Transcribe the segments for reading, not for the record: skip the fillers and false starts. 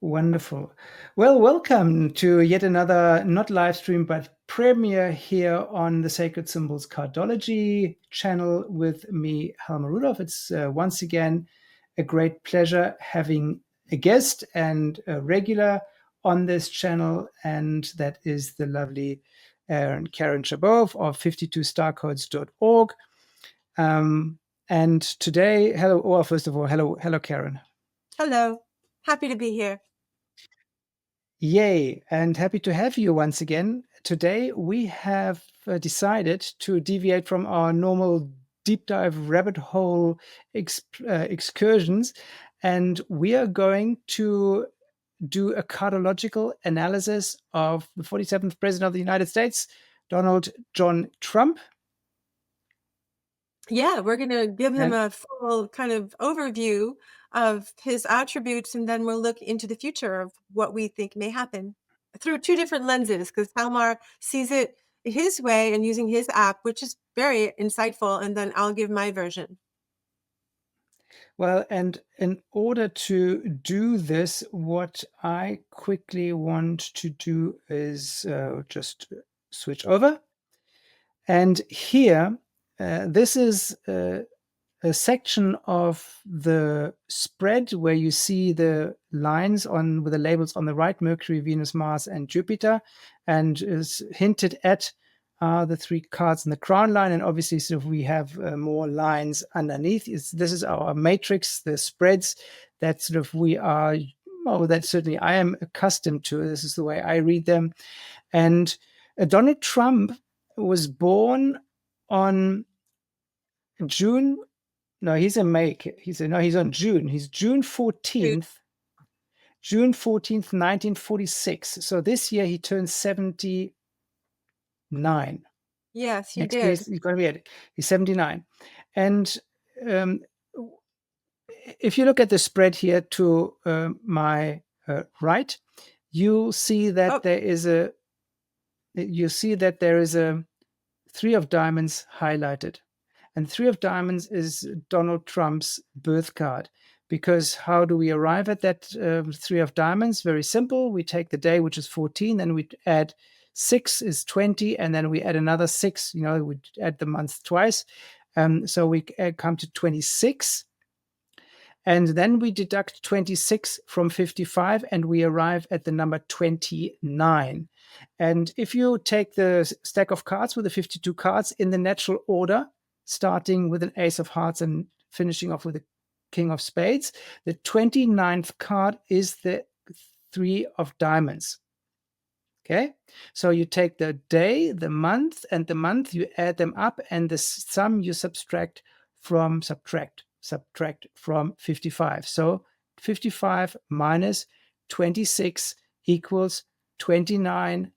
Wonderful. Well, welcome to yet another not live stream, but premiere here on the Sacred Symbols Cardology channel with me, Helmar Rudolph. It's once again a great pleasure having a guest and a regular on this channel, and that is the lovely Karen Chabot of 52starcodes.org. And today, hello, well, first of all, hello, Karen. Hello, happy to be here. Yay, and happy to have you once again. Today we have decided to deviate from our normal deep dive rabbit hole excursions, and we are going to do a cardological analysis of the 47th President of the United States, Donald John Trump. Yeah, we're going to give him a full kind of overview of his attributes, and then we'll look into the future of what we think may happen through two different lenses, because Helmar sees it his way and using his app, which is very insightful, and then I'll give my version. Well, and in order to do this, what I quickly want to do is just switch over. And here, this is a section of the spread where you see the lines on with the labels on the right: Mercury, Venus, Mars, and Jupiter, and is hinted at the three cards in the crown line. And obviously, so we have more lines underneath. This is our matrix, the spreads that sort of we are, well, that certainly I am accustomed to. This is the way I read them. And Donald Trump was born on June. No, he's in May. He's on June. He's June 14th. June 14th, 1946. So this year he turns 79. Yes, he Next did. year he's going to be at. He's 79. And if you look at the spread here to my right, you'll see that there is a. You see that there is a three of diamonds highlighted. And three of diamonds is Donald Trump's birth card. Because how do we arrive at that three of diamonds? Very simple. We take the day, which is 14, then we add 6 is 20, and then we add another 6. We add the month twice. So we come to 26. And then we deduct 26 from 55, and we arrive at the number 29. And if you take the stack of cards with the 52 cards in the natural order, starting with an ace of hearts and finishing off with a king of spades, the 29th card is the three of diamonds. Okay, so you take the day, the month, and the month, you add them up, and the sum you subtract from 55. So 55 minus 26 equals 29,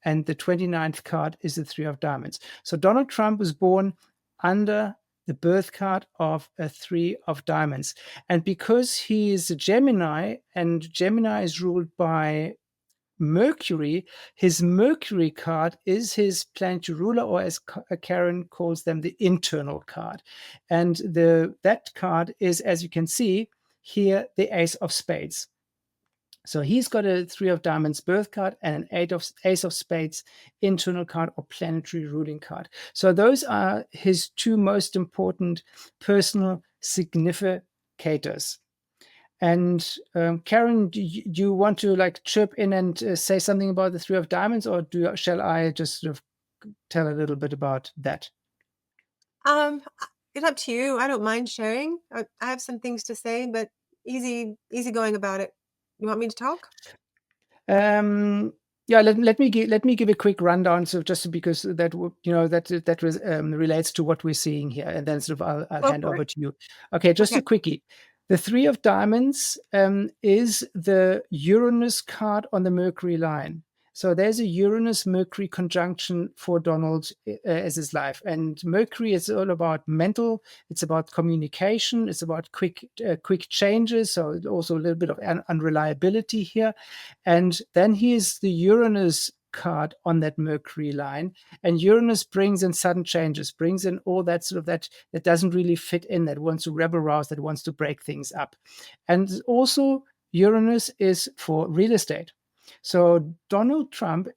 and the 29th card is the three of diamonds. So Donald Trump was born under the birth card of a three of diamonds. And because he is a Gemini, and Gemini is ruled by Mercury, his Mercury card is his planetary ruler, or as Karen calls them, the internal card. And that card is, as you can see here, the ace of spades. So he's got a three of diamonds birth card and an ace of spades internal card or planetary ruling card. So those are his two most important personal significators. And Karen, do you want to chirp in and say something about the three of diamonds, or shall I just sort of tell a little bit about that? It's up to you. I don't mind sharing. I have some things to say, but easy going about it. You want me to talk? Yeah, let me give a quick rundown. So just because that relates to what we're seeing here, and then sort of I'll hand over to you. Okay, just a quickie. The three of diamonds is the Uranus card on the Mercury line. So there's a Uranus-Mercury conjunction for Donald as his life. And Mercury is all about mental. It's about communication. It's about quick changes. So also a little bit of unreliability here. And then here's the Uranus card on that Mercury line, and Uranus brings in sudden changes, brings in all that sort of that doesn't really fit in, that wants to rebel rouse, that wants to break things up. And also Uranus is for real estate. So Donald Trump,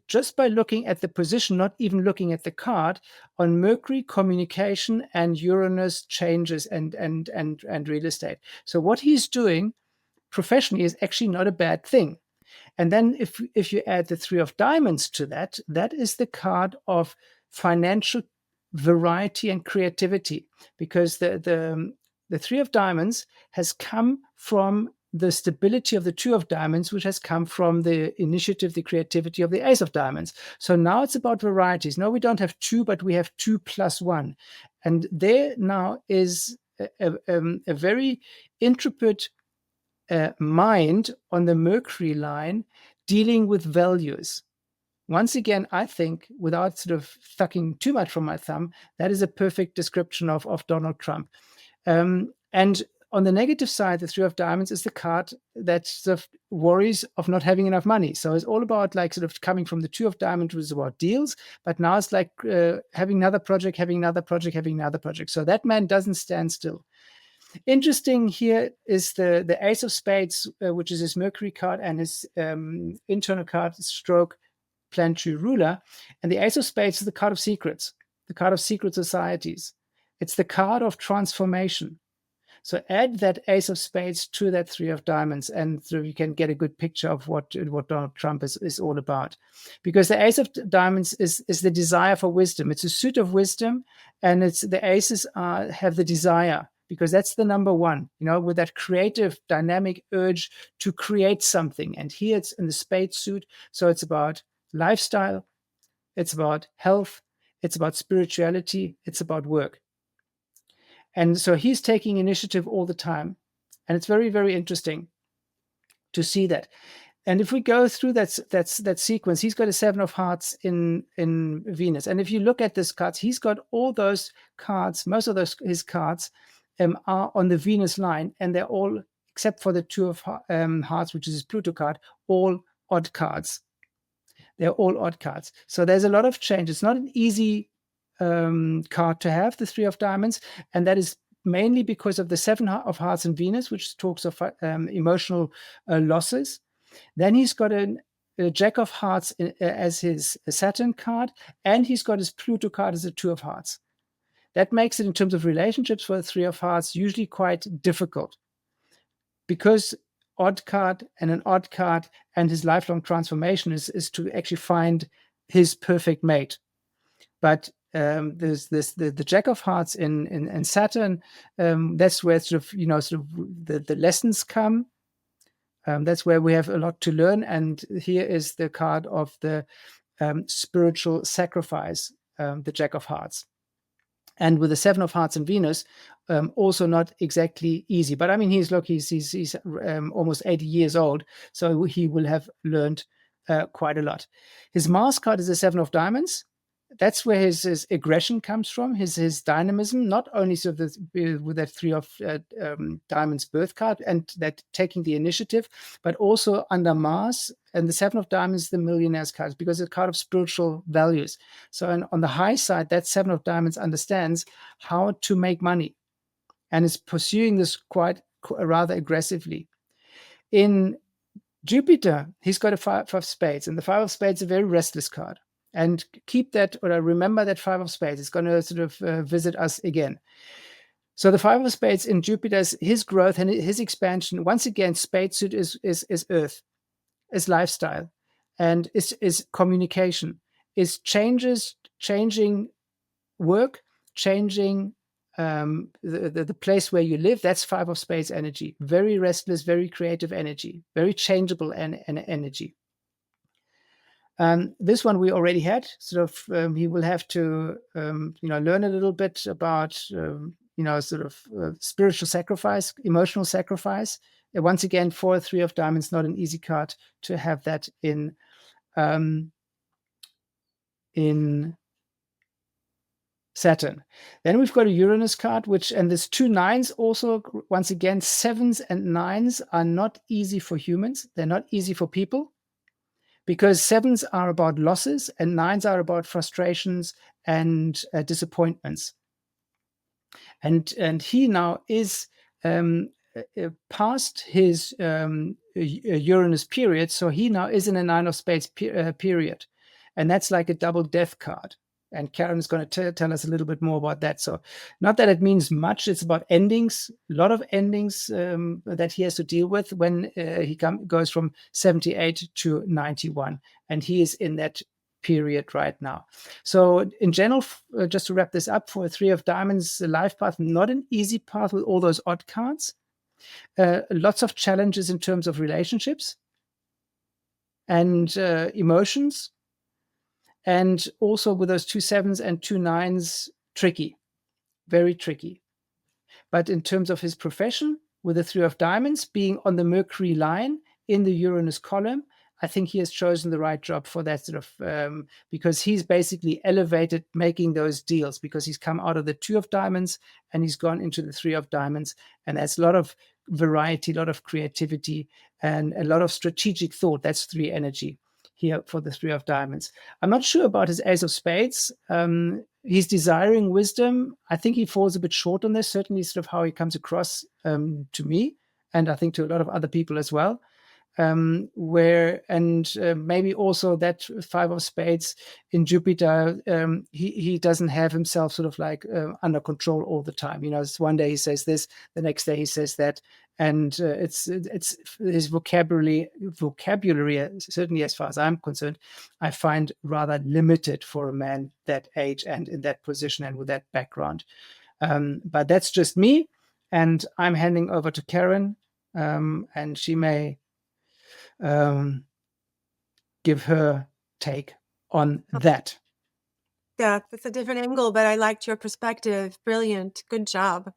just by looking at the position, not even looking at the card, on Mercury, communication, and Uranus changes and real estate. So what he's doing professionally is actually not a bad thing. And then if you add the three of diamonds to that, that is the card of financial variety and creativity, because the three of diamonds has come from the stability of the two of diamonds, which has come from the initiative, the creativity of the ace of diamonds. So now it's about varieties. No, we don't have two, but we have 2 + 1. And there now is a very intricate mind on the Mercury line dealing with values. Once again, I think, without sort of sucking too much from my thumb, that is a perfect description of Donald Trump. And on the negative side, the three of diamonds is the card that sort of worries of not having enough money. So it's all about like sort of coming from the two of diamonds, which is about deals, but now it's like having another project, having another project, having another project. So that man doesn't stand still. Interesting here is the ace of spades, which is his Mercury card and his internal card stroke planetary ruler. And the ace of spades is the card of secrets, the card of secret societies. It's the card of transformation. So add that ace of spades to that three of diamonds, and so you can get a good picture of what Donald Trump is all about. Because the ace of diamonds is the desire for wisdom. It's a suit of wisdom, and it's the aces have the desire, because that's the number one, with that creative, dynamic urge to create something. And here it's in the spade suit. So it's about lifestyle, it's about health, it's about spirituality, it's about work. And so he's taking initiative all the time. And it's very, very interesting to see that. And if we go through that sequence, he's got a 7 of hearts in Venus. And if you look at this cards, he's got all those cards, most of his cards are on the Venus line, and they're all, except for the 2 of hearts, which is his Pluto card, all odd cards. They're all odd cards. So there's a lot of change. It's not an easy card to have, the 3 of diamonds, and that is mainly because of the 7 of hearts in Venus, which talks of emotional losses. Then he's got a Jack of hearts as his Saturn card, and he's got his Pluto card as a 2 of hearts. That makes it, in terms of relationships for the 3 of hearts, usually quite difficult, because odd card and an odd card, and his lifelong transformation is to actually find his perfect mate. But there's the Jack of hearts in Saturn. That's where sort of the lessons come. That's where we have a lot to learn. And here is the card of the spiritual sacrifice, the Jack of hearts. And with the 7 of hearts in Venus, also not exactly easy. But I mean, he's almost 80 years old, so he will have learned quite a lot. His Mars card is the 7 of diamonds. That's where his aggression comes from, his dynamism, not only sort of with that 3 of diamonds birth card and that taking the initiative, but also under Mars. And the 7 of diamonds is the millionaire's card, because it's a card of spiritual values. So on the high side, that 7 of diamonds understands how to make money, and is pursuing this quite rather aggressively. In Jupiter, he's got a 5 of spades, and the 5 of spades is a very restless card. And keep that, or remember that 5 of spades. It's going to sort of visit us again. So the 5 of spades in Jupiter is his growth and his expansion. Once again, spade suit is Earth, is lifestyle, and is communication, is changing work, changing the place where you live. That's 5 of spades energy. Very restless, very creative energy, very changeable energy. This one we already had. Sort of, he will have to, learn a little bit about, spiritual sacrifice, emotional sacrifice. Once again, for 3 of diamonds, not an easy card to have that in Saturn. Then we've got a Uranus card, and there's 2 9s also. Once again, 7s and 9s are not easy for humans. They're not easy for people, because sevens are about losses and nines are about frustrations and disappointments. And he now is past his Uranus period, so he now is in a nine of spades period, and that's like a double death card. And Karen is going to tell us a little bit more about that. So, not that it means much. It's about endings, a lot of endings that he has to deal with when he goes from 78 to 91, and he is in that period right now. So in general, just to wrap this up, for a three of diamonds life path, not an easy path with all those odd cards. Lots of challenges in terms of relationships and emotions. And also with those two sevens and two nines, tricky, very tricky. But in terms of his profession, with the three of diamonds being on the Mercury line in the Uranus column, I think he has chosen the right job for that sort of, because he's basically elevated making those deals, because he's come out of the two of diamonds and he's gone into the three of diamonds. And that's a lot of variety, a lot of creativity, and a lot of strategic thought. That's three energy here for the three of diamonds. I'm not sure about his ace of spades. He's desiring wisdom. I think he falls a bit short on this, certainly sort of how he comes across to me, and I think to a lot of other people as well. Maybe also that five of spades in Jupiter, he doesn't have himself sort of like under control all the time. You know, it's one day he says this, the next day he says that, and it's his vocabulary, certainly as far as I'm concerned, I find rather limited for a man that age and in that position and with that background. But that's just me, and I'm handing over to Karen, and she may give her take on that. Yeah, that's a different angle, but I liked your perspective. Brilliant. Good job.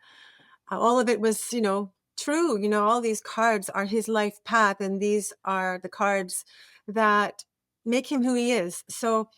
All of it was, true. All these cards are his life path, and these are the cards that make him who he is. So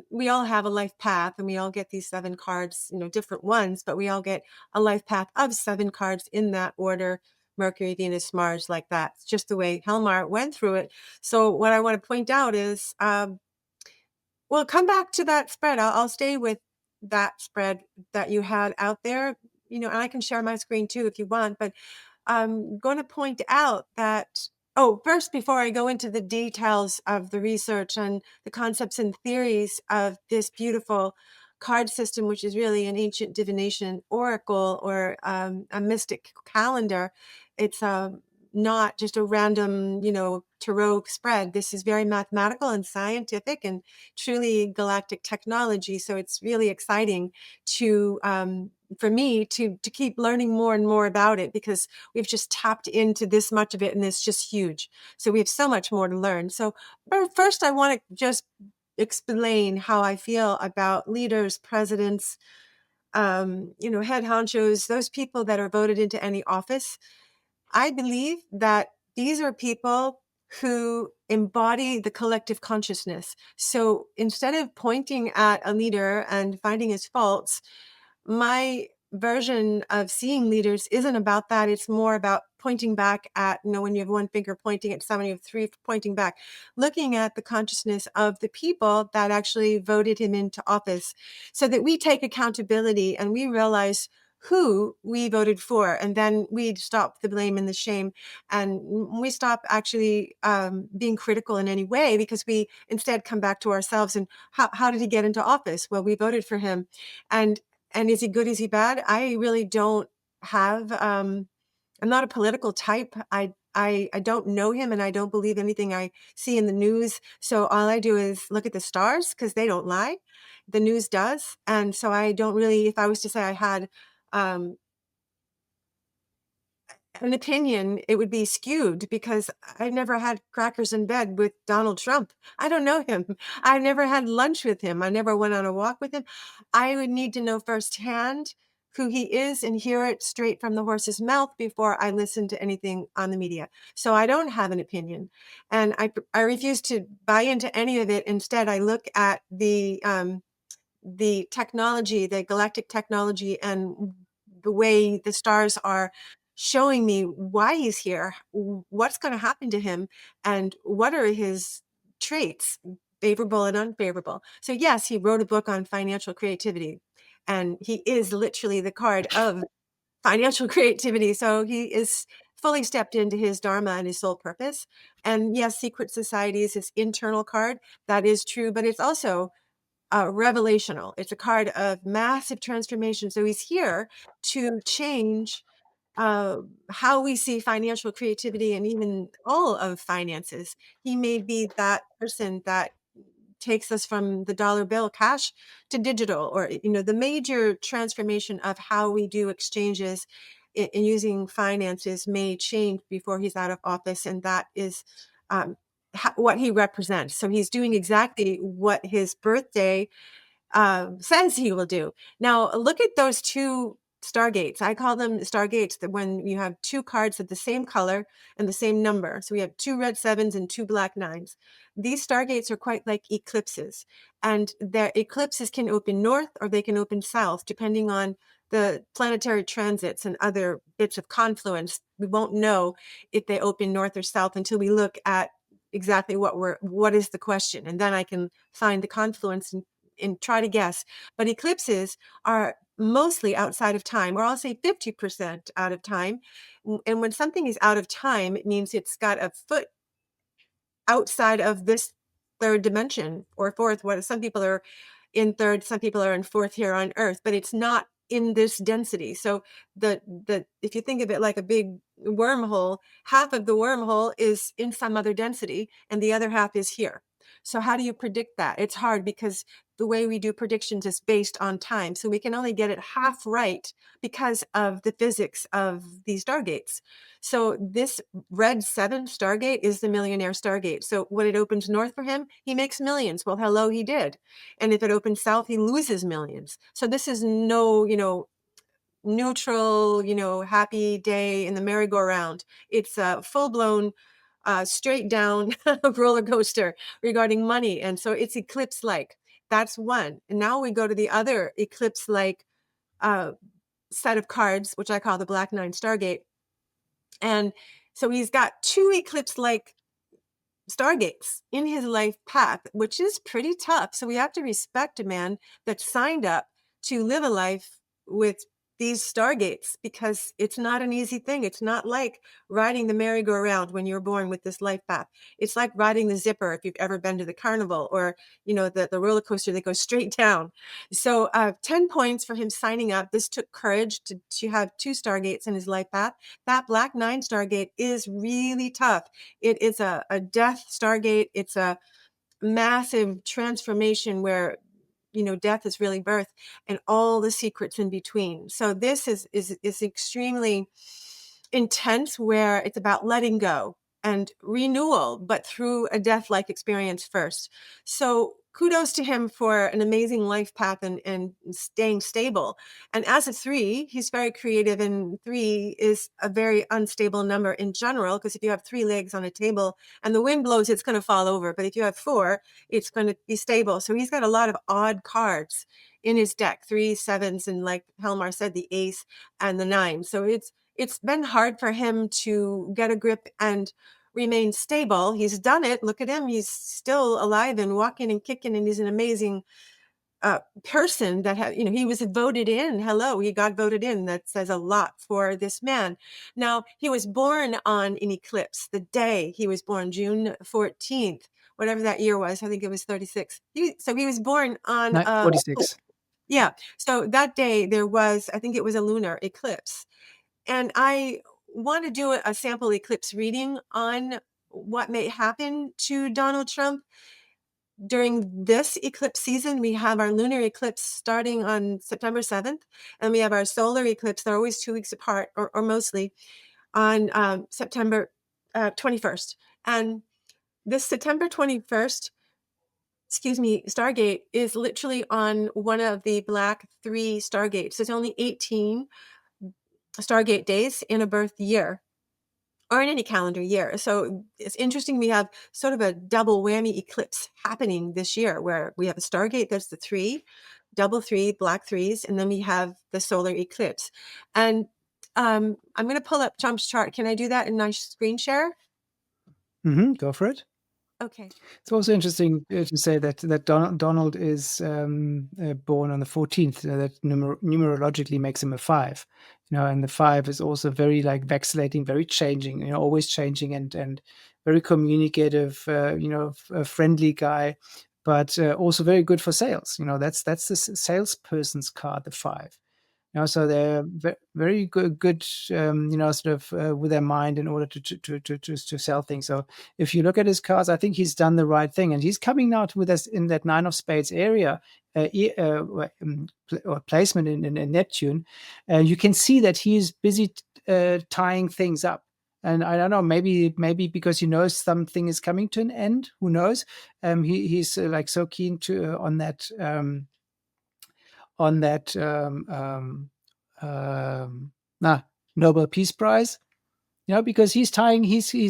we all have a life path, and we all get these 7 cards, different ones, but we all get a life path of 7 cards in that order: Mercury, Venus, Mars, like that. It's just the way Helmar went through it. So what I want to point out is, well, come back to that spread. I'll stay with that spread that you had out there, and I can share my screen too if you want, but I'm going to point out that, first, before I go into the details of the research and the concepts and theories of this beautiful card system, which is really an ancient divination oracle or a mystic calendar, it's not just a random, tarot spread. This is very mathematical and scientific and truly galactic technology. So it's really exciting to, for me to keep learning more and more about it, because we've just tapped into this much of it and it's just huge. So we have so much more to learn. So first, I want to just explain how I feel about leaders, presidents, head honchos, those people that are voted into any office. I believe that these are people who embody the collective consciousness. So instead of pointing at a leader and finding his faults, my version of seeing leaders isn't about that. It's more about pointing back at, when you have one finger pointing at someone, you have 3 pointing back, looking at the consciousness of the people that actually voted him into office, so that we take accountability and we realize who we voted for, and then we stop the blame and the shame, and we stop actually being critical in any way, because we instead come back to ourselves and how did he get into office? Well, we voted for him, and is he good? Is he bad? I really don't have, I'm not a political type. I don't know him, and I don't believe anything I see in the news. So all I do is look at the stars, because they don't lie. The news does. And so I don't really, if I was to say I had um, an opinion, it would be skewed, because I've never had crackers in bed with Donald Trump. I don't know him. I never had lunch with him. I never went on a walk with him. I would need to know firsthand who he is and hear it straight from the horse's mouth before I listen to anything on the media. So I don't have an opinion, and I refuse to buy into any of it. Instead, I look at the technology, the galactic technology, and the way the stars are showing me why he's here, what's going to happen to him, and what are his traits, favorable and unfavorable. So yes, he wrote a book on financial creativity, and he is literally the card of financial creativity. So he is fully stepped into his dharma and his soul purpose. And yes, secret society is his internal card. That is true, but it's also revelational. It's a card of massive transformation. So he's here to change uh, how we see financial creativity and even all of finances. He may be that person that takes us from the dollar bill cash to digital, or the major transformation of how we do exchanges in using finances may change before he's out of office, and that is what he represents. So he's doing exactly what his birthday says he will do. Now, look at those two stargates. I call them stargates, that when you have two cards of the same color and the same number. So we have two red sevens and two black nines. These stargates are quite like eclipses, and their eclipses can open north or they can open south, depending on the planetary transits and other bits of confluence. We won't know if they open north or south until we look at exactly what is the question, and then I can find the confluence and try to guess. But eclipses are mostly outside of time, or I'll say 50% out of time. And when something is out of time, it means it's got a foot outside of this third dimension or fourth. What some people are in third, some people are in fourth here on Earth, but it's not in this density. So the if you think of it like a big wormhole, half of the wormhole is in some other density and the other half is here. So how do you predict that? It's hard because the way we do predictions is based on time. So we can only get it half right because of the physics of these stargates. So this red 7 stargate is the millionaire stargate. So when it opens north for him, he makes millions. Well, hello, he did. And if it opens south, he loses millions. So this is no, neutral, happy day in the merry-go-round. It's a full-blown, straight down roller coaster regarding money. And so it's eclipse-like. That's one. And now we go to the other eclipse-like uh, set of cards, which I call the Black Nine Stargate. And so he's got two eclipse-like stargates in his life path, which is pretty tough. So we have to respect a man that signed up to live a life with these stargates, because it's not an easy thing. It's not like riding the merry-go-round when you're born with this life path. It's like riding the zipper if you've ever been to the carnival, or the roller coaster that goes straight down. So 10 points for him signing up. This took courage to have two stargates in his life path. That Black Nine Stargate is really tough. It is a death stargate. It's a massive transformation where death is really birth, and all the secrets in between. So this is extremely intense, where it's about letting go and renewal, but through a death-like experience first. So kudos to him for an amazing life path and staying stable. And as a 3, he's very creative, and 3 is a very unstable number in general, because if you have 3 legs on a table and the wind blows, it's going to fall over. But if you have 4, it's going to be stable. So he's got a lot of odd cards in his deck, 3, 7s, and like Helmar said, the ace and the 9. So it's been hard for him to get a grip and remain stable. He's done it. Look at him. He's still alive and walking and kicking, and he's an amazing person that he was voted in. Hello, he got voted in. That says a lot for this man. Now, he was born on an eclipse. The day he was born, June 14th, whatever that year was. I think it was 36. So he was born on 46. yeah. So that day there was, I think it was a lunar eclipse. And I want to do a sample eclipse reading on what may happen to Donald Trump during this eclipse season. We have our lunar eclipse starting on September 7th, and we have our solar eclipse. They're always 2 weeks apart, or mostly, on September 21st. And this September 21st, Stargate is literally on one of the black 3 stargates. There's only 18 Stargate days in a birth year, or in any calendar year. So it's interesting. We have sort of a double whammy eclipse happening this year, where we have a Stargate, that's the 3, double 3, black 3s, and then we have the solar eclipse. And I'm going to pull up Trump's chart. Can I do that in my screen share? Go for it. Okay. It's also interesting to say that Donald is born on the 14th. That numerologically makes him a five. And the five is also very like vacillating, very changing. Always changing and very communicative. A friendly guy, but also very good for sales. That's the salesperson's card, the five. So they're very good, sort of with their mind in order to sell things. So if you look at his cards, I think he's done the right thing, and he's coming out with us in that nine of spades area or placement in Neptune. You can see that he's busy tying things up. And I don't know, maybe because he knows something is coming to an end. Who knows? He's like so keen to on that um, Nobel Peace Prize, because he's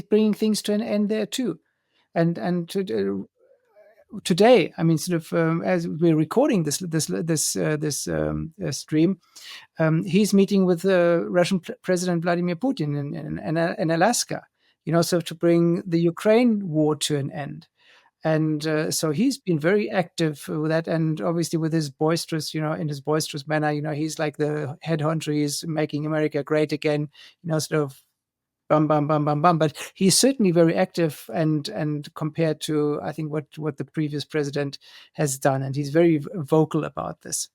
bringing things to an end there too. And today, I mean, sort of as we're recording this stream, he's meeting with Russian President Vladimir Putin in Alaska, so to bring the Ukraine war to an end. And so he's been very active with that, and obviously with his boisterous, in his boisterous manner, he's like the head honcho. He's making America great again, sort of bum bum bum bum bum. But he's certainly very active, and compared to I think what the previous president has done, and he's very vocal about this.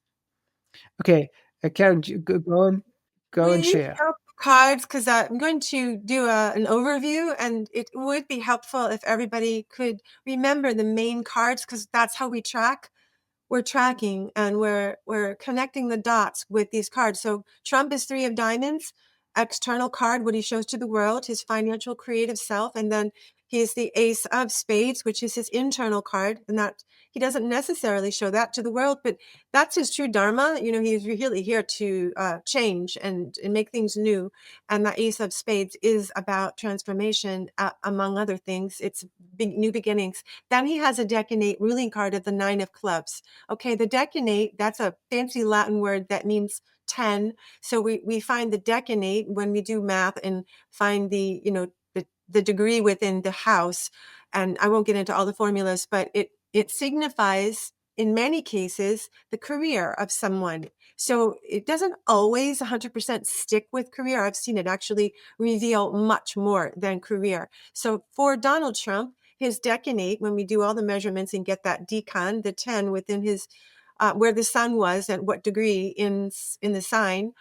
Okay, Karen, go Will and you share. show cards? Because I'm going to do an overview, and it would be helpful if everybody could remember the main cards, because that's how we track. We're tracking and we're connecting the dots with these cards. So Trump is three of diamonds, external card, what he shows to the world, his financial creative self. And then he's the ace of spades, which is his internal card. And that he doesn't necessarily show that to the world, but that's his true dharma. He's really here to change and make things new. And that ace of spades is about transformation, among other things. It's new beginnings. Then he has a decade ruling card of the nine of clubs. Okay, the decade, that's a fancy Latin word that means 10. So we find the decade when we do math and find the degree within the house. And I won't get into all the formulas, but it signifies in many cases the career of someone. So it doesn't always 100% stick with career. I've seen it actually reveal much more than career. So for Donald Trump, his decade, when we do all the measurements and get that decan, the 10 within his, where the sun was and what degree in the sign,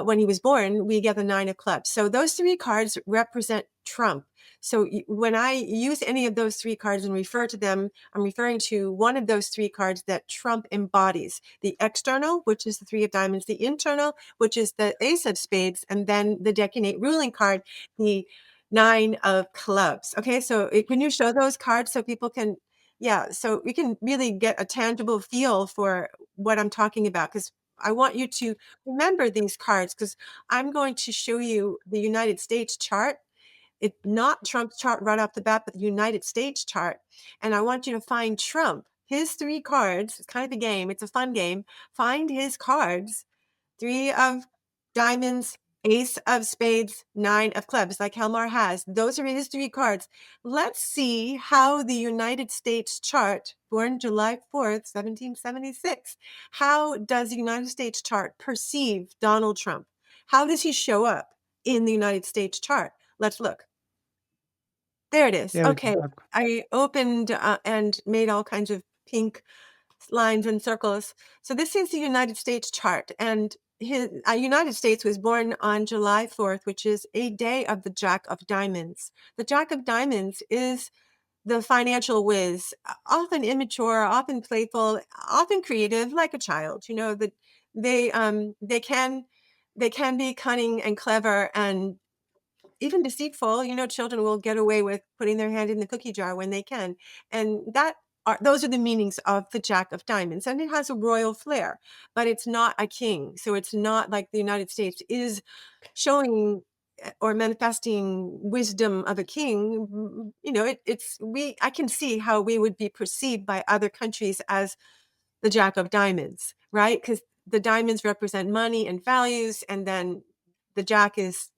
when he was born, we get the nine of clubs. So those three cards represent Trump. So when I use any of those three cards and refer to them, I'm referring to one of those three cards that Trump embodies: the external, which is the three of diamonds; the internal, which is the ace of spades; and then the decade ruling card, the nine of clubs. Okay, so can you show those cards so people can, yeah, so we can really get a tangible feel for what I'm talking about, because I want you to remember these cards, because I'm going to show you the United States chart. It's not Trump's chart right off the bat, but the United States chart. And I want you to find Trump, his three cards. It's kind of a game. It's a fun game. Find his cards: three of diamonds, ace of spades, nine of clubs, like Helmar has. Those are his three cards. Let's see how the United States chart, born July 4th, 1776, how does the United States chart perceive Donald Trump? How does he show up in the United States chart? Let's look. There it is. There we Okay. go. I opened and made all kinds of pink lines and circles. So this is the United States chart, and his United States was born on July 4th, which is a day of the Jack of Diamonds. The Jack of Diamonds is the financial whiz, often immature, often playful, often creative, like a child. That they can be cunning and clever and even deceitful. Children will get away with putting their hand in the cookie jar when they can. And those are the meanings of the Jack of Diamonds. And it has a royal flair, but it's not a king. So it's not like the United States is showing or manifesting wisdom of a king. I can see how we would be perceived by other countries as the Jack of Diamonds, right? Because the diamonds represent money and values, and then the Jack is,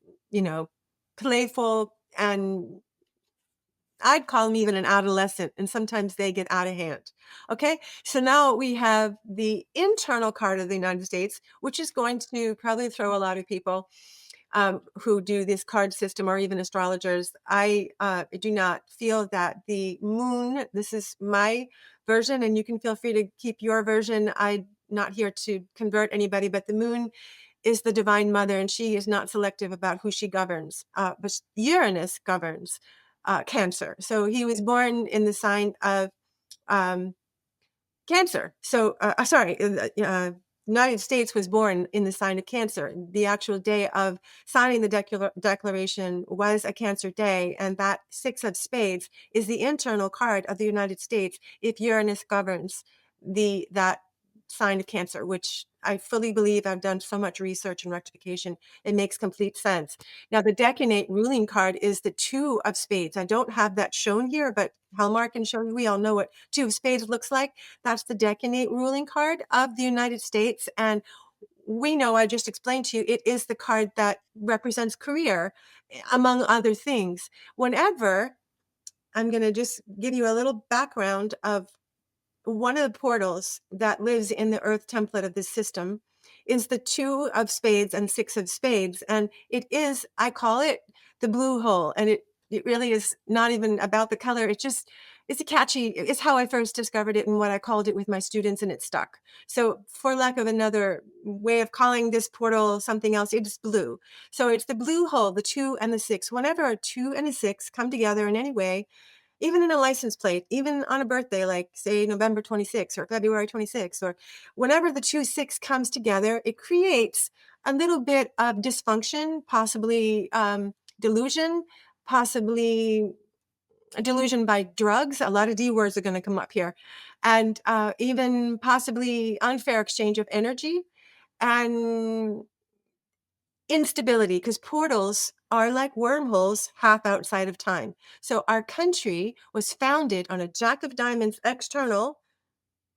playful and I'd call them even an adolescent, and sometimes they get out of hand. Okay, so now we have the internal card of the United States, which is going to probably throw a lot of people who do this card system or even astrologers. I do not feel that the moon, this is my version, and you can feel free to keep your version. I'm not here to convert anybody, but the moon is the divine mother, and she is not selective about who she governs. But Uranus governs Cancer. So he was born in the sign of um, Cancer. So, sorry, United States was born in the sign of Cancer. The actual day of signing the Declaration was a Cancer day, and that Six of Spades is the internal card of the United States if Uranus governs that sign of Cancer, which I fully believe. I've done so much research and rectification. It makes complete sense. Now, the decanate ruling card is the Two of Spades. I don't have that shown here, but Helmar can show you. We all know what Two of Spades looks like. That's the decanate ruling card of the United States. And we know, I just explained to you, it is the card that represents career, among other things. Whenever, I'm going to just give you a little background of one of the portals that lives in the earth template of this system is the Two of Spades and Six of Spades. And it is, I call it the blue hole. And it really is not even about the color. It's a catchy, it's how I first discovered it and what I called it with my students, and it stuck. So for lack of another way of calling this portal something else, it's blue. So it's the blue hole, the two and the six. Whenever a two and a six come together in any way, even in a license plate, even on a birthday, like say November 26th or February 26th, or whenever the 2-6 comes together, it creates a little bit of dysfunction, possibly delusion, possibly a delusion by drugs. A lot of D words are going to come up here, and even possibly unfair exchange of energy and instability, because portals are like wormholes half outside of time. So our country was founded on a Jack of Diamonds external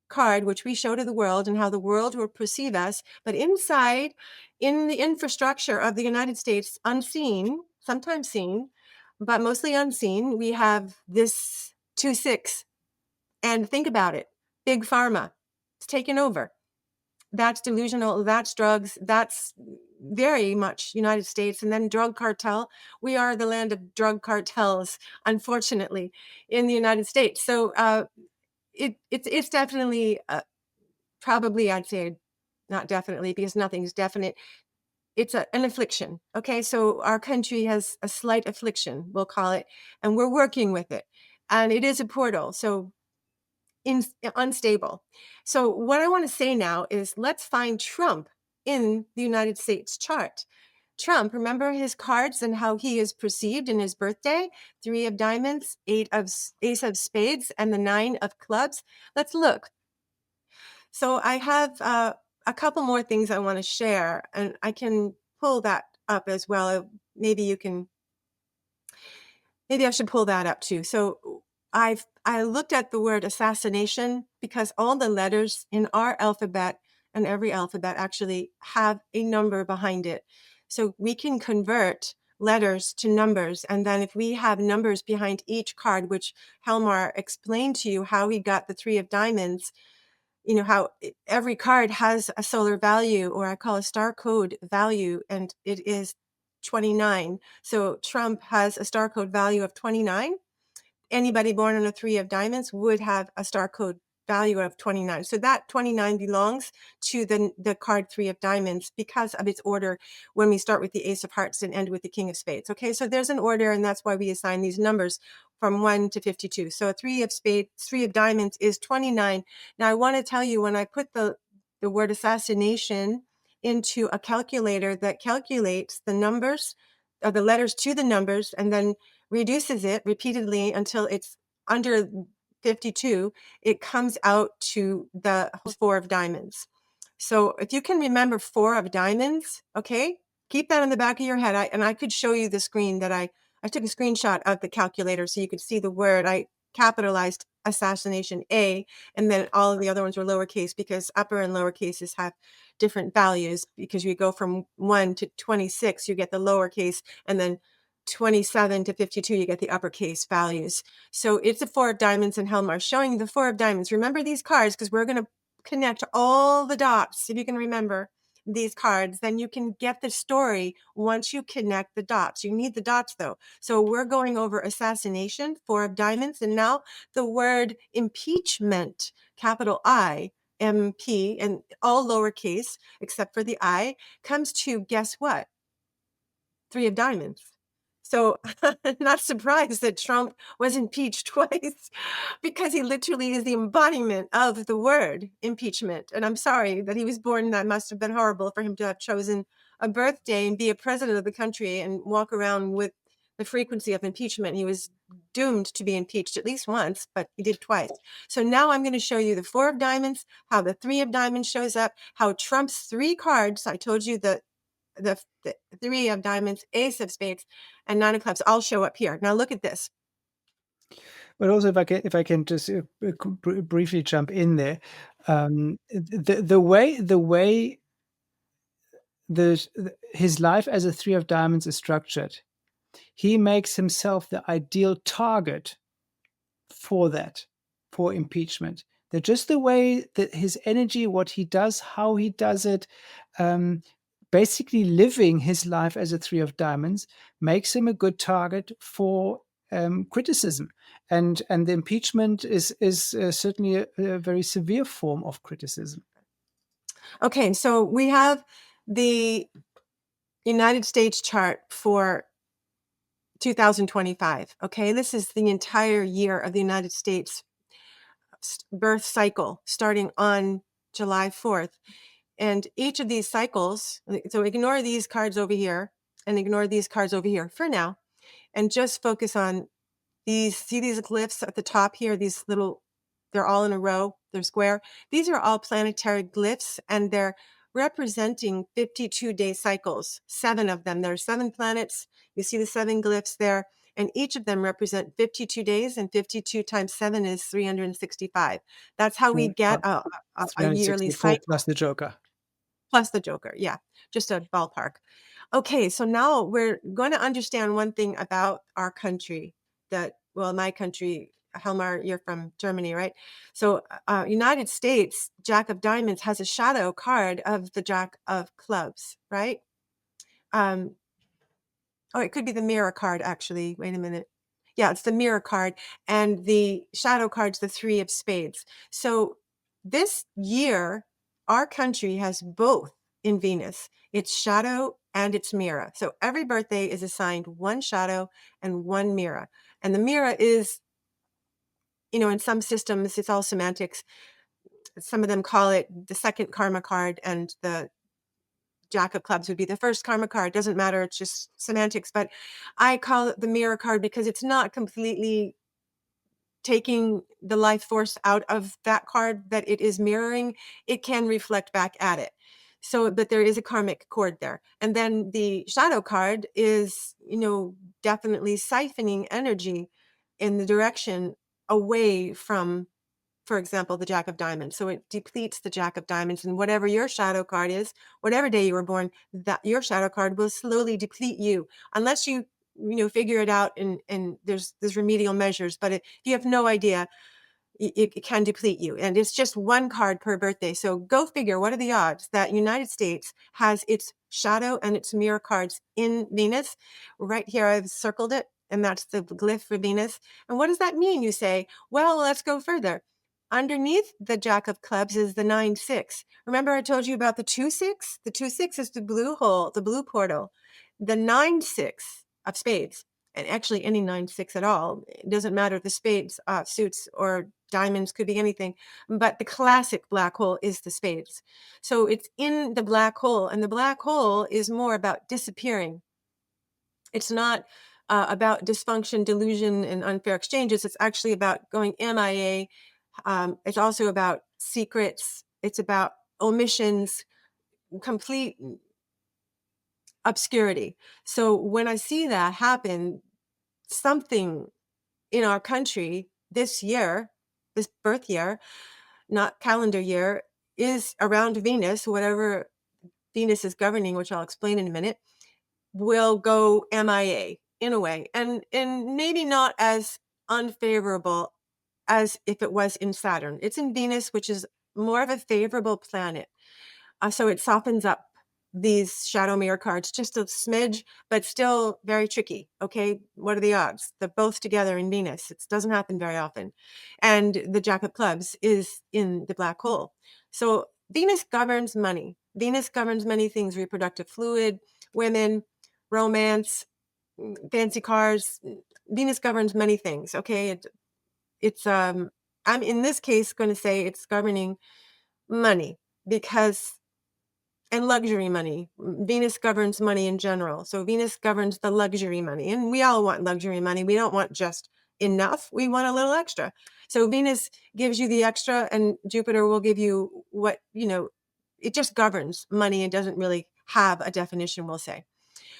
card, which we show to the world and how the world will perceive us. But inside, in the infrastructure of the United States, unseen, sometimes seen, but mostly unseen, we have this 2-6. And think about it, big pharma, it's taken over. That's delusional, that's drugs, that's very much United States. And then drug cartel. We are the land of drug cartels, unfortunately, in the United States. So it's definitely, probably, I'd say, not definitely, because nothing's definite. It's an affliction. Okay, so our country has a slight affliction, we'll call it, and we're working with it. And it is a portal. So unstable. So what I want to say now is let's find Trump in the United States chart. Trump, remember his cards and how he is perceived in his birthday? 3 of diamonds, ace of spades, and the 9 of clubs. Let's look. So I have a couple more things I want to share, and I can pull that up as well. Maybe I should pull that up too. So I looked at the word assassination because all the letters in our alphabet, and every alphabet actually, have a number behind it. So we can convert letters to numbers. And then if we have numbers behind each card, which Helmar explained to you how he got the 3 of diamonds, you know, how every card has a solar value, or I call a star code value, and it is 29. So Trump has a star code value of 29. Anybody born on a 3 of diamonds would have a star code value of 29. So that 29 belongs to the card 3 of diamonds because of its order when we start with the ace of hearts and end with the king of spades. Okay, so there's an order, and that's why we assign these numbers from 1 to 52. So a 3 of spades, 3 of diamonds is 29. Now I want to tell you, when I put the word assassination into a calculator that calculates the numbers, or the letters to the numbers, and then reduces it repeatedly until it's under 52, it comes out to the 4 of diamonds. So if you can remember 4 of diamonds, okay, keep that in the back of your head. I could show you the screen that I took a screenshot of the calculator so you could see the word. I capitalized assassination A, and then all of the other ones were lowercase because upper and lower cases have different values. Because you go from 1 to 26, you get the lowercase, and then 27 to 52, you get the uppercase values. So it's a four of diamonds in Helmar, showing the four of diamonds. Remember these cards, because we're going to connect all the dots. If you can remember these cards, then you can get the story once you connect the dots. You need the dots though. So we're going over assassination, four of diamonds, and now the word impeachment, capital I, MP, and all lowercase except for the I, comes to, guess what? Three of diamonds. So not surprised that Trump was impeached twice, because he literally is the embodiment of the word impeachment. And I'm sorry that he was born. That must have been horrible for him to have chosen a birthday and be a president of the country and walk around with the frequency of impeachment. He was doomed to be impeached at least once, but he did twice. So now I'm going to show you the four of diamonds, how the three of diamonds shows up, how Trump's three cards, I told you the three of diamonds, ace of spades, and nine of clubs all show up here. Now look at this. But also, if I can just briefly jump in there, the way his life as a three of diamonds is structured, he makes himself the ideal target for that, for impeachment. That just the way that his energy, what he does, how he does it, basically living his life as a three of diamonds makes him a good target for criticism, and the impeachment is certainly a very severe form of criticism. Okay, so we have the United States chart for 2025. Okay, this is the entire year of the United States birth cycle starting on July 4th. And each of these cycles, so ignore these cards over here and ignore these cards over here for now, and just focus on these. See these glyphs at the top here, these little, they're all in a row, they're square. These are all planetary glyphs, and they're representing 52-day cycles, 7 of them. There are 7 planets. You see the 7 glyphs there, and each of them represent 52 days, and 52 times 7 is 365. That's how we get a yearly 364 cycle. plus the Joker. Plus the Joker, yeah, just a ballpark. Okay, so now we're going to understand one thing about our country, that, well, my country, Helmar, you're from Germany, right? So United States, Jack of Diamonds has a shadow card of the Jack of Clubs, right? Oh, it could be the mirror card, actually. Wait a minute. Yeah, it's the mirror card. And the shadow card's the three of spades. So this year, our country has both in Venus. It's shadow and it's mirror. So every birthday is assigned one shadow and one mirror. And the mirror is, in some systems, it's all semantics. Some of them call it the second karma card, and the Jack of Clubs would be the first karma card. Doesn't matter. It's just semantics. But I call it the mirror card because it's not completely taking the life force out of that card that it is mirroring. It can reflect back at it. So, but there is a karmic cord there. And then the shadow card is, definitely siphoning energy in the direction away from, for example, the Jack of Diamonds. So it depletes the Jack of Diamonds, and whatever your shadow card is, whatever day you were born, that your shadow card will slowly deplete you, unless you figure it out, and there's remedial measures. But if you have no idea, it can deplete you. And it's just one card per birthday. So go figure, what are the odds that United States has its shadow and its mirror cards in Venus? Right here, I've circled it, and that's the glyph for Venus. And what does that mean? You say, well, let's go further. Underneath the Jack of Clubs is the 9-6. Remember I told you about the 2-6? The 2-6 is the blue hole, the blue portal. The 9-6 of spades, and actually any 9-6 at all. It doesn't matter if the spades, suits, or diamonds, could be anything. But the classic black hole is the spades. So it's in the black hole, and the black hole is more about disappearing. It's not about dysfunction, delusion, and unfair exchanges. It's actually about going MIA. It's also about secrets. It's about omissions, complete obscurity. So when I see that happen, something in our country this year, this birth year, not calendar year, is around Venus, whatever Venus is governing, which I'll explain in a minute, will go MIA. in a way, and maybe not as unfavorable as if it was in Saturn. It's in Venus, which is more of a favorable planet. So it softens up these shadow mirror cards just a smidge, but still very tricky. Okay, what are the odds? They're both together in Venus. It doesn't happen very often. And the Jack of Clubs is in the black hole. So Venus governs money. Venus governs many things: reproductive fluid, women, romance, fancy cars. Venus governs many things. Okay, it's I'm in this case going to say it's governing money, because and luxury money. Venus governs money in general. So Venus governs the luxury money. And we all want luxury money. We don't want just enough. We want a little extra. So Venus gives you the extra, and Jupiter will give you what, it just governs money and doesn't really have a definition, we'll say.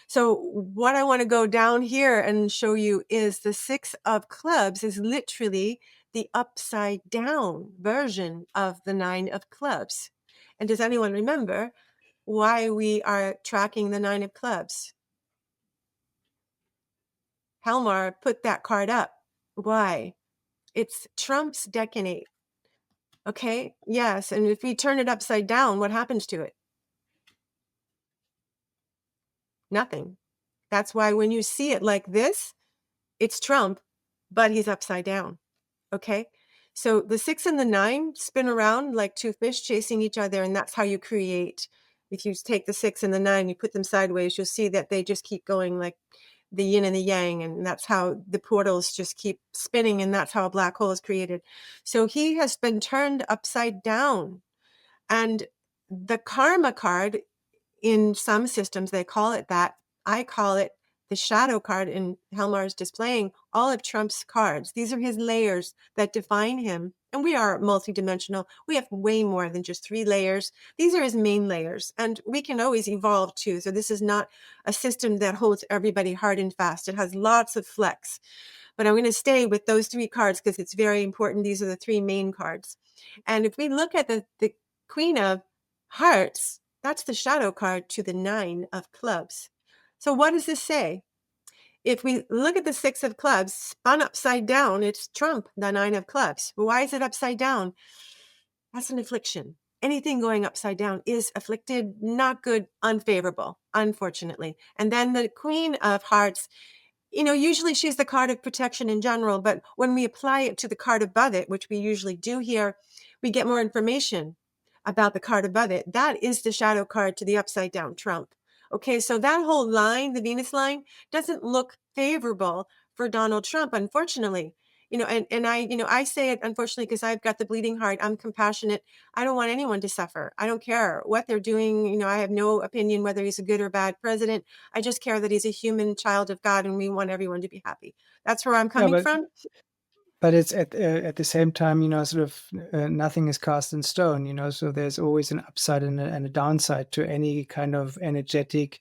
So what I want to go down here and show you is the Six of Clubs is literally the upside down version of the Nine of Clubs. And does anyone remember why we are tracking the Nine of Clubs? Helmar put that card up. Why? It's Trump's decanate. Okay, yes. And if we turn it upside down, what happens to it? Nothing. That's why when you see it like this, it's Trump, but he's upside down. Okay, so the 6 and the 9 spin around like two fish chasing each other, and that's how you create. If you take the 6 and the 9, you put them sideways, you'll see that they just keep going like the yin and the yang, and that's how the portals just keep spinning, and that's how a black hole is created. So he has been turned upside down, and the karma card, in some systems they call it that. I call it the shadow card, and Helmar's displaying all of Trump's cards. These are his layers that define him. And we are multidimensional. We have way more than just 3 layers. These are his main layers, and we can always evolve too. So this is not a system that holds everybody hard and fast. It has lots of flex. But I'm going to stay with those 3 cards because it's very important. These are the 3 main cards. And if we look at the Queen of Hearts, that's the shadow card to the 9 of Clubs. So what does this say? If we look at the 6 of Clubs spun upside down, it's Trump, the 9 of Clubs. Why is it upside down? That's an affliction. Anything going upside down is afflicted, not good, unfavorable, unfortunately. And then the Queen of Hearts, usually she's the card of protection in general, but when we apply it to the card above it, which we usually do here, we get more information about the card above it. That is the shadow card to the upside down Trump. Okay, so that whole line, the Venus line, doesn't look favorable for Donald Trump, unfortunately. I say it unfortunately because I've got the bleeding heart. I'm compassionate. I don't want anyone to suffer. I don't care what they're doing. I have no opinion whether he's a good or bad president. I just care that he's a human child of God, and we want everyone to be happy. That's where I'm coming from. But it's at the same time, sort of nothing is cast in stone, so there's always an upside and a downside to any kind of energetic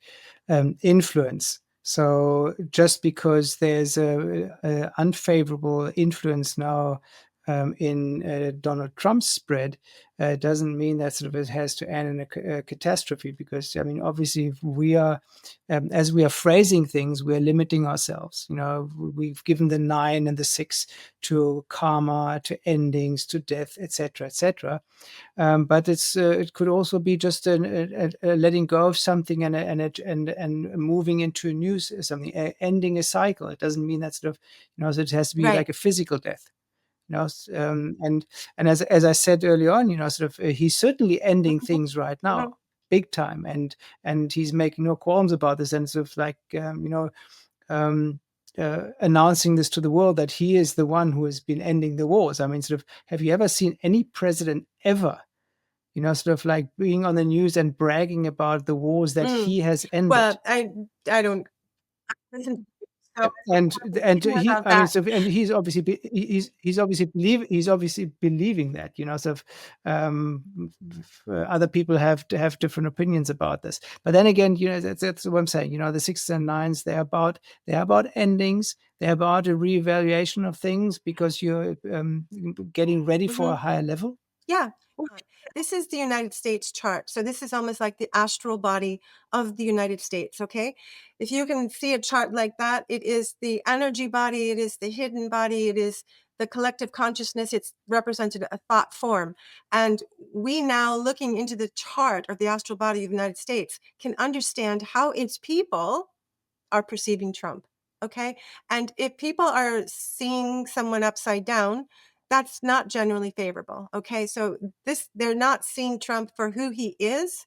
influence. So just because there's a unfavorable influence now in Donald Trump's spread, doesn't mean that sort of it has to end in a catastrophe. Because obviously, if we are, as we are phrasing things, we are limiting ourselves. We've given the 9 and the 6 to karma, to endings, to death, etc., etc. But it could also be just a letting go of something and moving into a new something, ending a cycle. It doesn't mean that sort of so it has to be like a physical death. And as I said earlier on, sort of he's certainly ending things right now, big time, and he's making no qualms about this, and sort of like announcing this to the world that he is the one who has been ending the wars. I mean, sort of, have you ever seen any president ever, sort of like being on the news and bragging about the wars that he has ended? Well, I don't listen. And he, I mean, so, and he's obviously believing that, so other people have to have different opinions about this. But then again, that's what I'm saying. The 6s and 9s, they're about endings. They're about a reevaluation of things because you're getting ready for a higher level. Yeah. Okay. This is the United States chart. So this is almost like the astral body of the United States. Okay. If you can see a chart like that, it is the energy body, it is the hidden body, it is the collective consciousness. It's represented a thought form. And we now, looking into the chart of the astral body of the United States, can understand how its people are perceiving Trump. Okay. And if people are seeing someone upside down, that's not generally favorable. Okay. So they're not seeing Trump for who he is.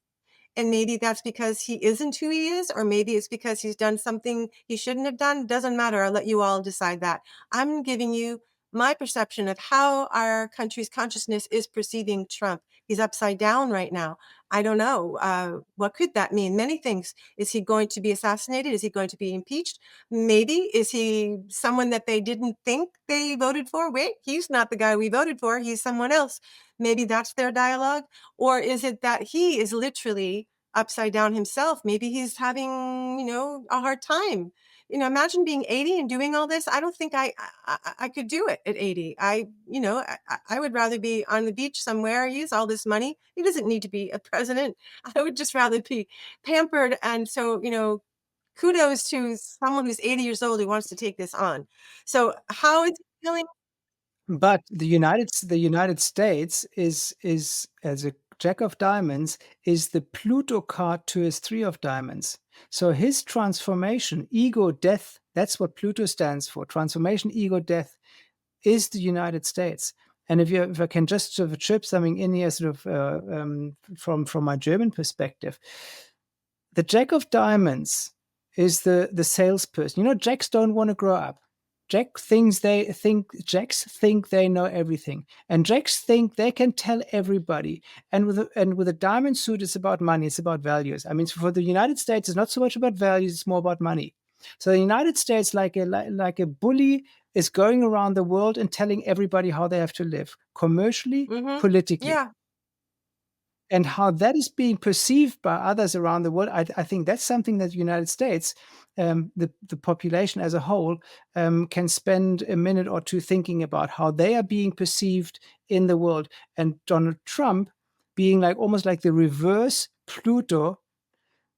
And maybe that's because he isn't who he is, or maybe it's because he's done something he shouldn't have done. Doesn't matter. I'll let you all decide that. I'm giving you my perception of how our country's consciousness is perceiving Trump. He's upside down right now. I don't know. What could that mean? Many things. Is he going to be assassinated? Is he going to be impeached? Maybe. Is he someone that they didn't think they voted for? Wait, he's not the guy we voted for. He's someone else. Maybe that's their dialogue. Or is it that he is literally upside down himself? Maybe he's having, a hard time. Imagine being 80 and doing all this. I don't think I could do it at 80. I would rather be on the beach somewhere, use all this money. He doesn't need to be a president. I would just rather be pampered. And so, kudos to someone who's 80 years old who wants to take this on. So how is he feeling? But the United States is as a Jack of Diamonds is the Pluto card to his Three of Diamonds. So his transformation, ego, death, that's what Pluto stands for. Transformation, ego, death is the United States. And if I can just sort of chirp something in here, sort of from my German perspective, the Jack of Diamonds is the salesperson. Jacks don't want to grow up. Jacks think they know everything, and Jacks think they can tell everybody. And with a diamond suit, it's about money. It's about values. I mean, for the United States, it's not so much about values. It's more about money. So the United States, like a bully, is going around the world and telling everybody how they have to live, commercially, politically. Yeah. And how that is being perceived by others around the world, I think that's something that the United States, the population as a whole, can spend a minute or two thinking about how they are being perceived in the world. And Donald Trump being almost like the reverse Pluto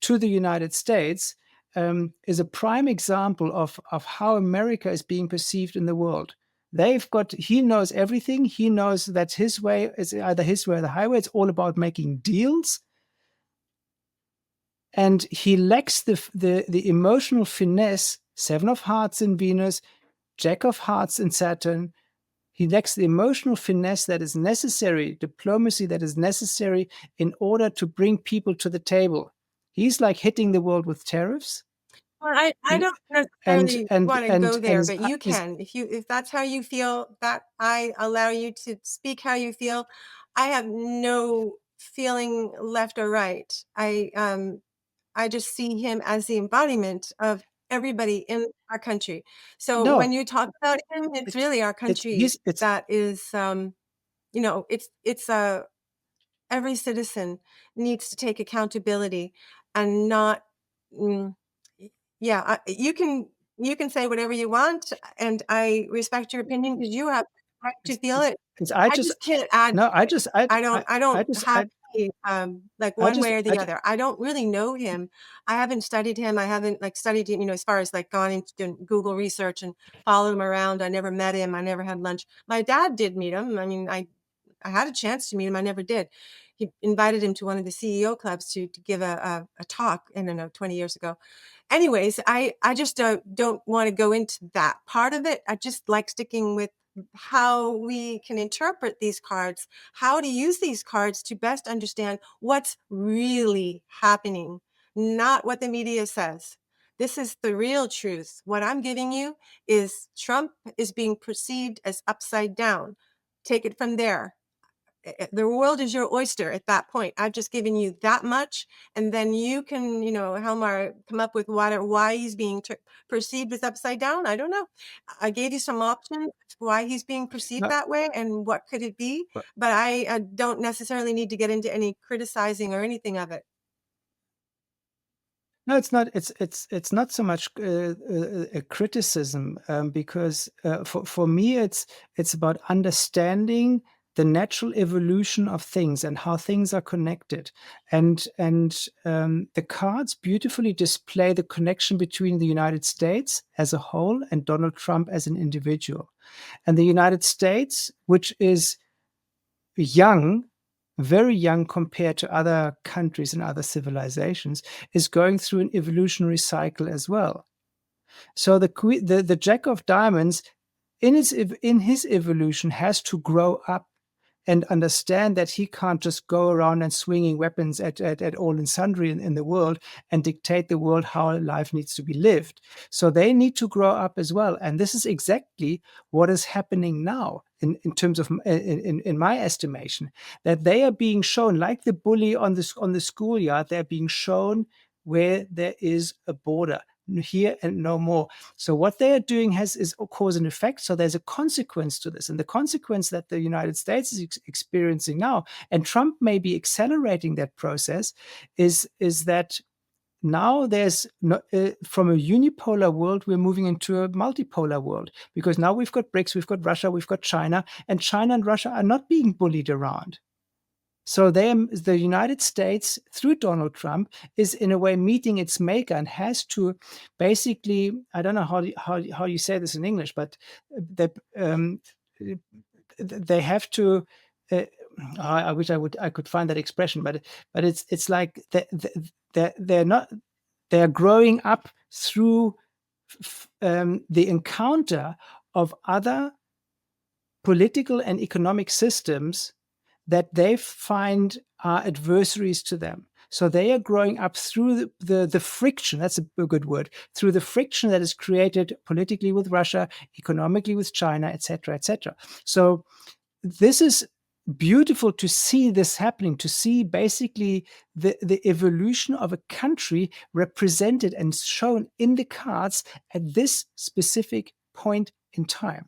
to the United States, is a prime example of how America is being perceived in the world. He knows everything. He knows that his way is either his way or the highway. It's all about making deals. And he lacks the emotional finesse, Seven of Hearts in Venus, Jack of Hearts in Saturn. He lacks the emotional finesse that is necessary, diplomacy that is necessary in order to bring people to the table. He's like hitting the world with tariffs. Well, I don't and necessarily and wanna and go and there, but you can. If that's how you feel, that I allow you to speak how you feel. I have no feeling left or right. I just see him as the embodiment of everybody in our country. So when no, you talk about him, it's it's really our it's country he's it's that is, it's every citizen needs to take accountability and not mm, yeah, you can say whatever you want, and I respect your opinion because you have the right to feel it. it's I I just just can't add no to I it. just I I I don't just have I any, like I one just way or I the just other. I don't really know him. I haven't studied him. I haven't like studied him, as far as like gone into doing Google research and followed him around. I never met him. I never had lunch. My dad did meet him. I mean, I had a chance to meet him. I never did. He invited him to one of the CEO clubs to give a talk, I don't know, 20 years ago. Anyways, I just don't want to go into that part of it. I just like sticking with how we can interpret these cards, how to use these cards to best understand what's really happening, not what the media says. This is the real truth. What I'm giving you is Trump is being perceived as upside down. Take it from there. The world is your oyster at that point. I've just given you that much, and then you can, Helmar, come up with why he's being perceived as upside down. I don't know. I gave you some options why he's being perceived no, that way, and what could it be. But I don't necessarily need to get into any criticizing or anything of it. no, it's not. It's not so much a criticism, because for me it's about understanding the natural evolution of things and how things are connected. And the cards beautifully display the connection between the United States as a whole and Donald Trump as an individual. And the United States, which is young, very young compared to other countries and other civilizations, is going through an evolutionary cycle as well. So the Jack of Diamonds in his evolution has to grow up and understand that he can't just go around and swinging weapons at all and sundry in the world and dictate the world how life needs to be lived. So they need to grow up as well. And this is exactly what is happening now in terms of, in my estimation, that they are being shown, like the bully on the schoolyard, they're being shown where there is a border here and no more. So what they are doing is cause and effect. So there's a consequence to this, and the consequence that the United States is experiencing now, and Trump may be accelerating that process, is that now there's from a unipolar world, we're moving into a multipolar world, because now we've got BRICS, we've got Russia, we've got China, and China and Russia are not being bullied around. So the United States, through Donald Trump, is in a way meeting its maker and has to basically, I don't know how you say this in English, but they have to. I wish I could find that expression, but it's like they're not, they're growing up through the encounter of other political and economic systems that they find are adversaries to them. So they are growing up through the friction, that's a good word, through the friction that is created politically with Russia, economically with China, etc., etc. So this is beautiful to see this happening, to see basically the evolution of a country represented and shown in the cards at this specific point in time.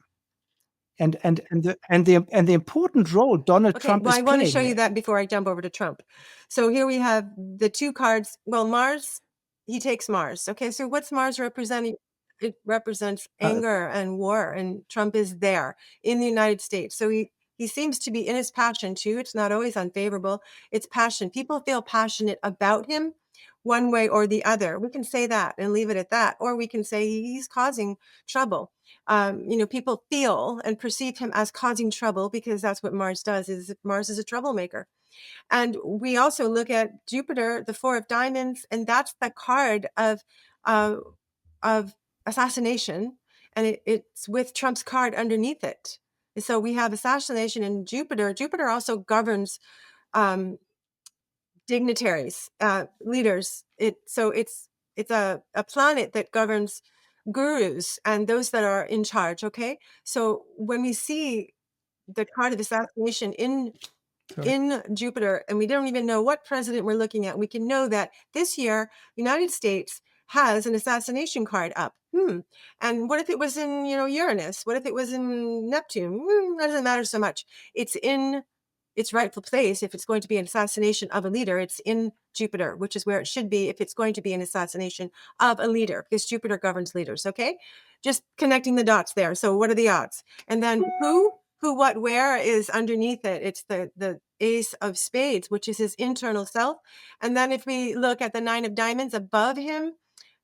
And the important role Donald Okay, Trump well, is I want to playing show you here. that before I jump over to Trump. So here we have the two cards. Well, Mars, he takes Mars. Okay, so what's Mars representing? It represents Uh, anger and war, and Trump is there in the United States. So he seems to be in his passion too. It's not always unfavorable. It's passion. People feel passionate about him one way or the other. We can say that and leave it at that, or we can say he's causing trouble. People feel and perceive him as causing trouble because that's what Mars does. Is Mars is a troublemaker. And we also look at Jupiter, the Four of Diamonds, and that's the card uh, of assassination, and it's with Trump's card underneath it. So we have assassination in Jupiter. Jupiter also governs um, dignitaries, leaders. It's a planet that governs gurus and those that are in charge. Okay, so when we see the card of assassination in Jupiter, and we don't even know what president we're looking at, we can know that this year, United States has an assassination card up. And what if it was in, Uranus? What if it was in Neptune? That doesn't matter so much. It's in its rightful place. If it's going to be an assassination of a leader, it's in Jupiter, which is where it should be if it's going to be an assassination of a leader, because Jupiter governs leaders. Okay, just connecting the dots there. So what are the odds? And then who, what, where is underneath it? It's the Ace of Spades, which is his internal self. And then if we look at the Nine of Diamonds above him,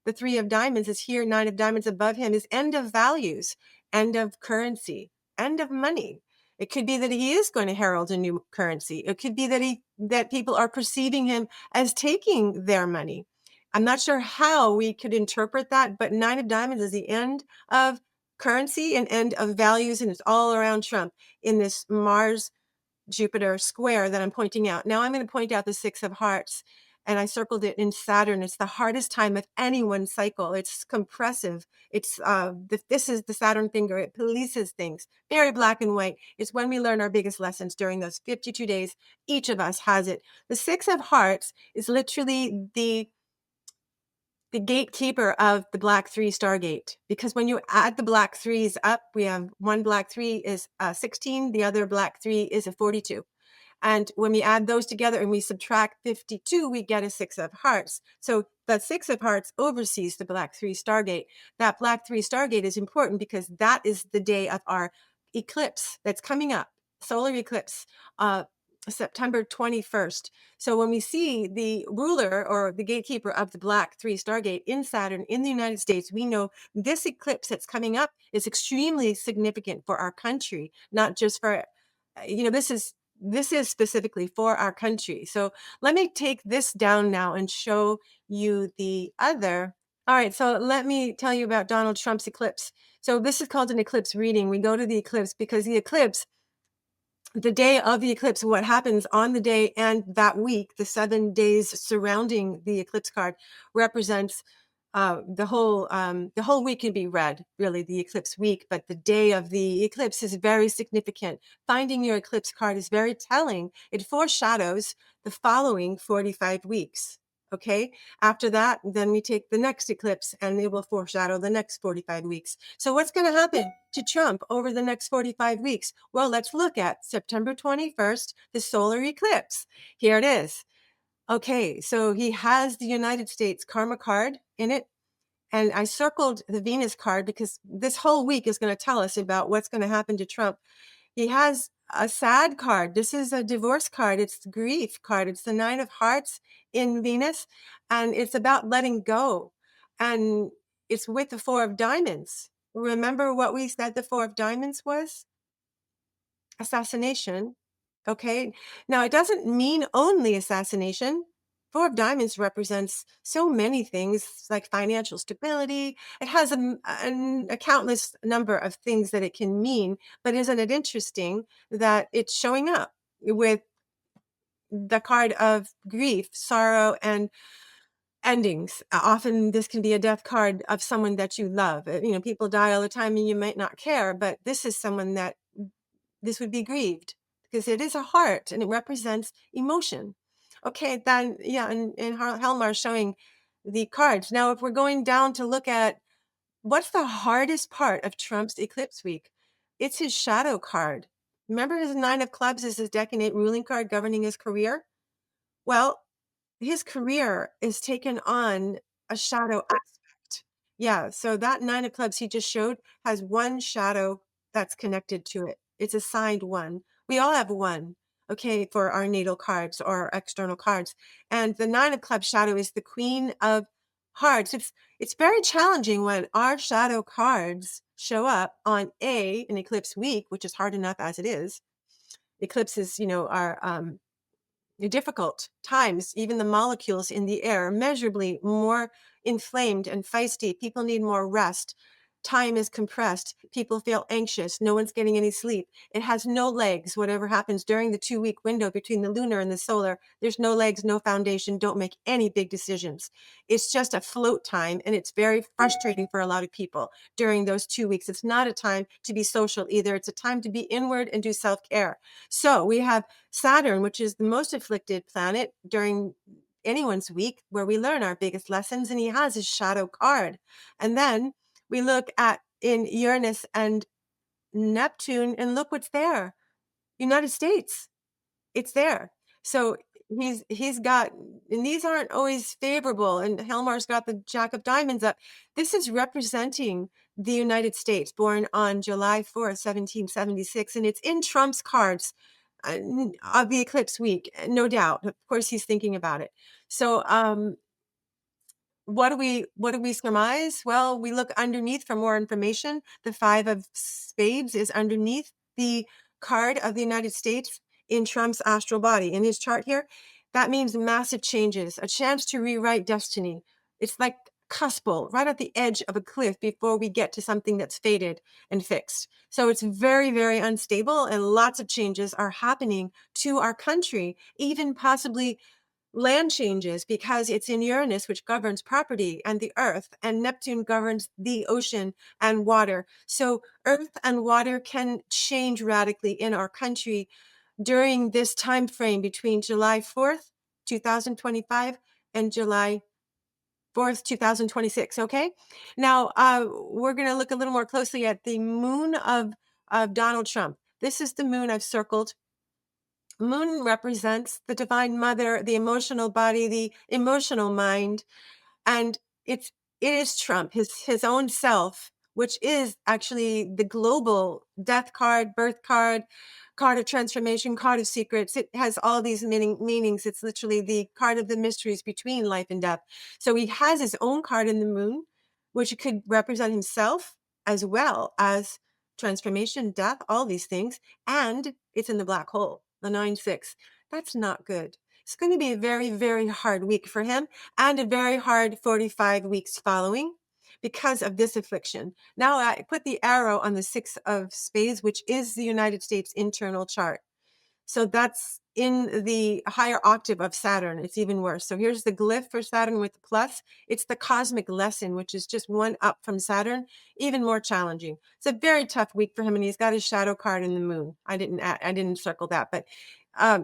the Three of Diamonds is here. Nine of Diamonds above him is end of values, end of currency, end of money. It could be that he is going to herald a new currency. It could be that people are perceiving him as taking their money. I'm not sure how we could interpret that, but Nine of Diamonds is the end of currency and end of values, and it's all around Trump in this Mars Jupiter square that I'm pointing out. Now I'm going to point out the Six of Hearts, and I circled it in Saturn. It's the hardest time of anyone's cycle. It's compressive. It's this is the Saturn finger. It polices things. Very black and white. It's when we learn our biggest lessons during those 52 days. Each of us has it. The Six of Hearts is literally the gatekeeper of the black three-stargate, because when you add the black threes up, we have one black three is 16, the other black three is a 42. And when we add those together and we subtract 52, we get a Six of Hearts. So the Six of Hearts oversees the black three-stargate. That black three-stargate is important because that is the day of our eclipse that's coming up solar eclipse, September 21st. So when we see the ruler or the gatekeeper of the black three-stargate in Saturn in the United States, we know this eclipse that's coming up is extremely significant for our country, not just for, this is specifically for our country. So let me take this down now and show you the other. All right, so let me tell you about Donald Trump's eclipse. So this is called an eclipse reading. We go to the eclipse because the eclipse, the day of the eclipse, what happens on the day and that week, the 7 days surrounding the eclipse card, represents the whole week can be read, really, the eclipse week, but the day of the eclipse is very significant. Finding your eclipse card is very telling. It foreshadows the following 45 weeks. Okay. After that, then we take the next eclipse and it will foreshadow the next 45 weeks. So what's going to happen to Trump over the next 45 weeks? Well, let's look at September 21st, the solar eclipse. Here it is. Okay, so he has the United States karma card in it. And I circled the Venus card because this whole week is going to tell us about what's going to happen to Trump. He has a sad card. This is a divorce card. It's the grief card. It's the Nine of Hearts in Venus. And it's about letting go. And it's with the Four of Diamonds. Remember what we said the Four of Diamonds was? Assassination. Okay. Now, it doesn't mean only assassination. Four of Diamonds represents so many things like financial stability. It has a countless number of things that it can mean. But isn't it interesting that it's showing up with the card of grief, sorrow, and endings? Often this can be a death card of someone that you love. People die all the time and you might not care, but this is someone that this would be grieved because it is a heart and it represents emotion. Okay, then, yeah, and Helmar showing the cards. Now, if we're going down to look at what's the hardest part of Trump's eclipse week, it's his shadow card. Remember his Nine of Clubs is his decade ruling card governing his career? Well, his career is taken on a shadow aspect. Yeah, so that Nine of Clubs he just showed has one shadow that's connected to it. It's assigned one. We all have one, okay, for our natal cards or external cards. And the Nine of Clubs shadow is the Queen of Hearts. It's very challenging when our shadow cards show up on an eclipse week, which is hard enough as it is. Eclipses, are difficult times. Even the molecules in the air are measurably more inflamed and feisty. People need more rest. Time is compressed. People feel anxious. No one's getting any sleep. It has no legs. Whatever happens during the 2-week window between the lunar and the solar, there's no legs, no foundation. Don't make any big decisions. It's just a float time, and it's very frustrating for a lot of people during those 2 weeks. It's not a time to be social either. It's a time to be inward and do self-care. So we have Saturn, which is the most afflicted planet during anyone's week, where we learn our biggest lessons, and he has his shadow card. And then we look at in Uranus and Neptune, and look what's there. United States. It's there. So he's got, and these aren't always favorable. And Helmar's got the Jack of Diamonds up. This is representing the United States, born on July 4th, 1776, and it's in Trump's cards of the eclipse week, no doubt. Of course, he's thinking about it. So, what do we surmise? Well, we look underneath for more information. The Five of Spades is underneath the card of the United States in Trump's astral body. In his chart here, that means massive changes, a chance to rewrite destiny. It's like cuspal, right at the edge of a cliff before we get to something that's faded and fixed. So it's very, very unstable, and lots of changes are happening to our country, even possibly land changes, because it's in Uranus, which governs property and the earth, and Neptune governs the ocean and water. So earth and water can change radically in our country during this time frame between July 4th, 2025 and July 4th, 2026. Okay. Now, we're going to look a little more closely at the moon of Donald Trump. This is the moon I've circled. Moon represents the divine mother, the emotional body, the emotional mind. And it is Trump, his own self, which is actually the global death card, birth card, card of transformation, card of secrets. It has all these meanings. It's literally the card of the mysteries between life and death. So he has his own card in the moon, which could represent himself as well as transformation, death, all these things. And it's in the black hole, the 9-6. That's not good. It's going to be a very, very hard week for him, and a very hard 45 weeks following because of this affliction. Now I put the arrow on the 6 of spades, which is the United States internal chart. So that's in the higher octave of Saturn. It's even worse. So here's the glyph for Saturn with the plus. It's the cosmic lesson, which is just one up from Saturn, even more challenging. It's a very tough week for him, and he's got his shadow card in the moon. I didn't circle that, but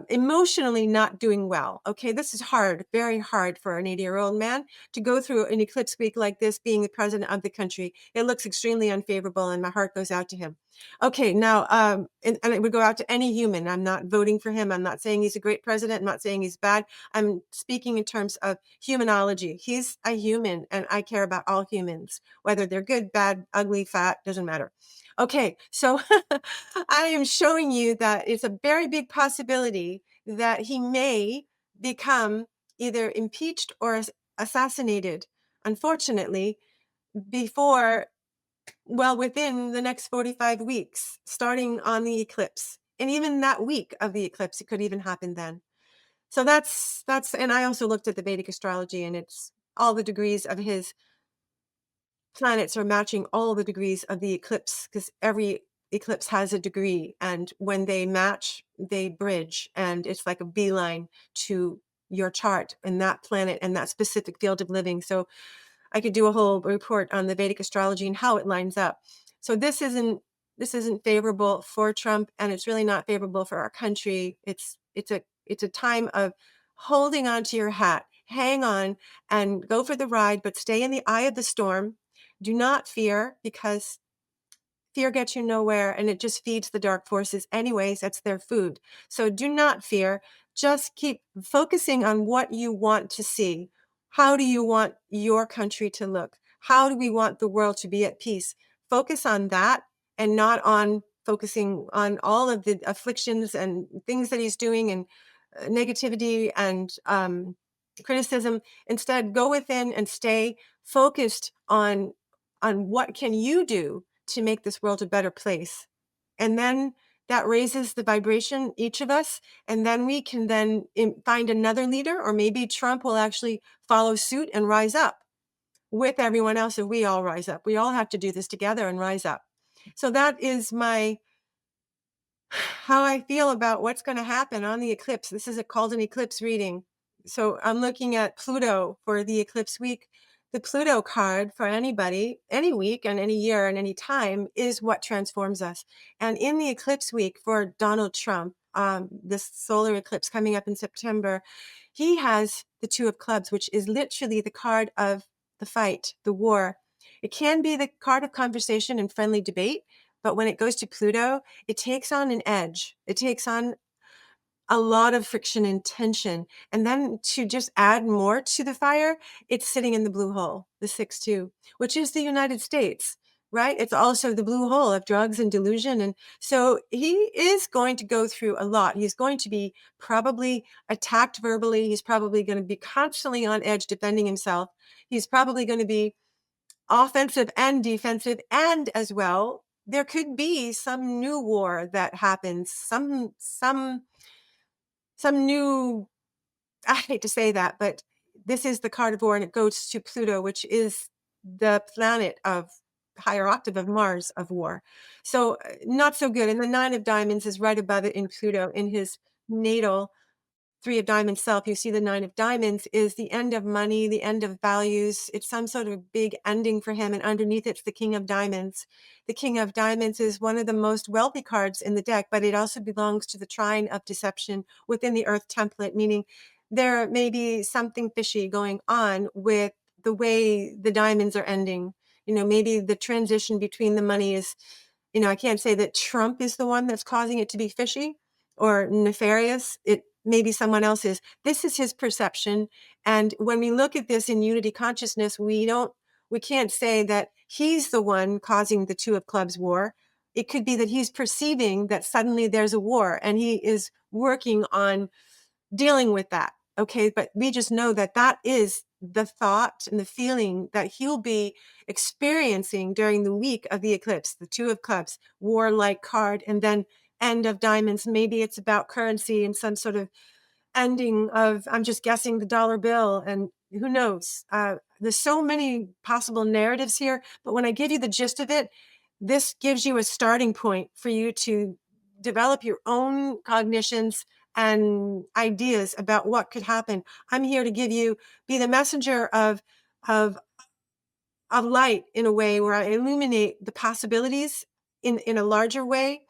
emotionally not doing well. Okay, this is hard, very hard for an 80-year-old man to go through an eclipse week like this, being the president of the country. It looks extremely unfavorable, and my heart goes out to him. Okay, now, and it would go out to any human. I'm not voting for him. I'm not saying he's a great president. I'm not saying he's bad. I'm speaking in terms of humanology. He's a human, and I care about all humans, whether they're good, bad, ugly, fat, doesn't matter. Okay, so I am showing you that it's a very big possibility that he may become either impeached or assassinated, unfortunately, before, well, within the next 45 weeks, starting on the eclipse. And even that week of the eclipse, it could even happen then. So that's, and I also looked at the Vedic astrology, and it's all the degrees of his planets are matching all the degrees of the eclipse, because every eclipse has a degree. And when they match, they bridge. And it's like a beeline to your chart and that planet and that specific field of living. So I could do a whole report on the Vedic astrology and how it lines up. So this isn't favorable for Trump, and it's really not favorable for our country. It's a time of holding on to your hat, hang on, and go for the ride, but stay in the eye of the storm. Do not fear, because fear gets you nowhere, and it just feeds the dark forces anyways. That's their food. So do not fear. Just keep focusing on what you want to see. How do you want your country to look? How do we want the world to be at peace? Focus on that, and not on focusing on all of the afflictions and things that he's doing, and negativity and criticism. Instead, go within and stay focused on what can you do to make this world a better place. And then that raises the vibration, each of us, and then we can then find another leader, or maybe Trump will actually follow suit and rise up with everyone else. If we all rise up, we all have to do this together and rise up. So that is how I feel about what's going to happen on the eclipse. This is called an eclipse reading. So I'm looking at Pluto for the eclipse week. The Pluto card for anybody, any week and any year and any time, is what transforms us. And in the eclipse week for Donald Trump, this solar eclipse coming up in September, he has the 2 of clubs, which is literally the card of the fight, the war. It can be the card of conversation and friendly debate, but when it goes to Pluto, it takes on an edge. It takes on a lot of friction and tension. And then to just add more to the fire, it's sitting in the blue hole, the 6-2, which is the United States, right? It's also the blue hole of drugs and delusion. And so he is going to go through a lot. He's going to be probably attacked verbally. He's probably going to be constantly on edge defending himself. He's probably going to be offensive and defensive, and as well, there could be some new war that happens, some new, I hate to say that, but this is the card of war, and it goes to Pluto, which is the planet of higher octave of Mars of war. So not so good. And the 9 of diamonds is right above it in Pluto, in his natal 3 of diamonds self. You see the 9 of diamonds is the end of money, the end of values. It's some sort of big ending for him. And underneath it's the king of diamonds. The king of diamonds is one of the most wealthy cards in the deck, but it also belongs to the trine of deception within the earth template, meaning there may be something fishy going on with the way the diamonds are ending. Maybe the transition between the money is, I can't say that Trump is the one that's causing it to be fishy or nefarious. It maybe someone else is. This is his perception. And when we look at this in unity consciousness, we can't say that he's the one causing the 2 of clubs war. It could be that he's perceiving that suddenly there's a war and he is working on dealing with that. Okay. But we just know that that is the thought and the feeling that he'll be experiencing during the week of the eclipse, the Two of Clubs, warlike card, and then End of Diamonds. Maybe it's about currency and some sort of ending of, I'm just guessing, the dollar bill, and who knows? There's so many possible narratives here, but when I give you the gist of it, this gives you a starting point for you to develop your own cognitions and ideas about what could happen. I'm here to be the messenger of light in a way where I illuminate the possibilities in a larger way,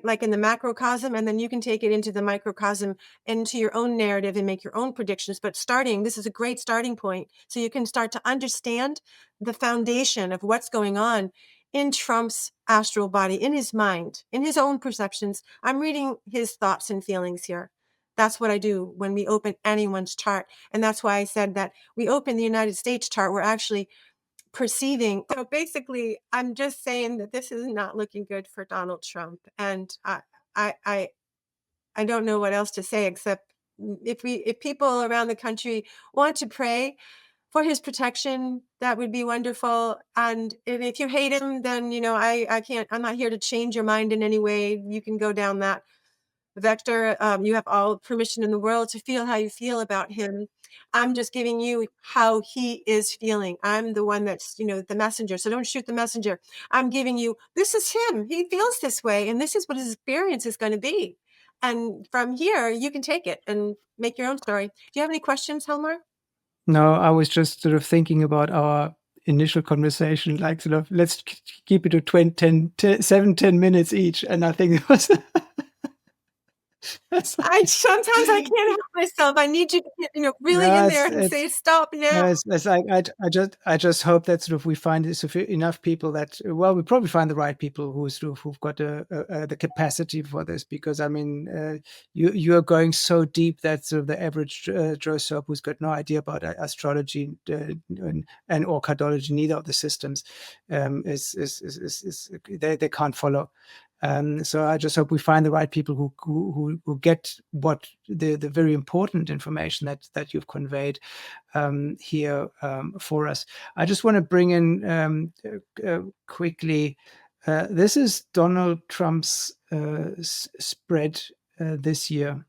like in the macrocosm, and then you can take it into the microcosm, into your own narrative and make your own predictions. But this is a great starting point. So you can start to understand the foundation of what's going on in Trump's astral body, in his mind, in his own perceptions. I'm reading his thoughts and feelings here. That's what I do when we open anyone's chart. And that's why I said that we open the United States chart. We're actually perceiving. So basically, I'm just saying that this is not looking good for Donald Trump. And I don't know what else to say, except if people around the country want to pray for his protection, that would be wonderful. And if you hate him, then, I can't, I'm not here to change your mind in any way. You can go down that vector. You have all permission in the world to feel how you feel about him. I'm just giving you how he is feeling. I'm the one that's, the messenger. So don't shoot the messenger. I'm giving you, this is him. He feels this way. And this is what his experience is going to be. And from here, you can take it and make your own story. Do you have any questions, Helmar? No, I was just sort of thinking about our initial conversation, like sort of let's keep it to 7-10 minutes each. And I think it was Sometimes I can't help myself. I need you to get, really no, in there and say, stop no, now. it's like I just hope that sort of we find enough people that we probably find the right people who've got the capacity for this, because I mean you are going so deep that sort of the average Joe Soap who's got no idea about astrology and or cardology, neither of the systems, is they can't follow. So I just hope we find the right people who get what the very important information that you've conveyed here for us. I just want to bring in quickly. This is Donald Trump's spread this year.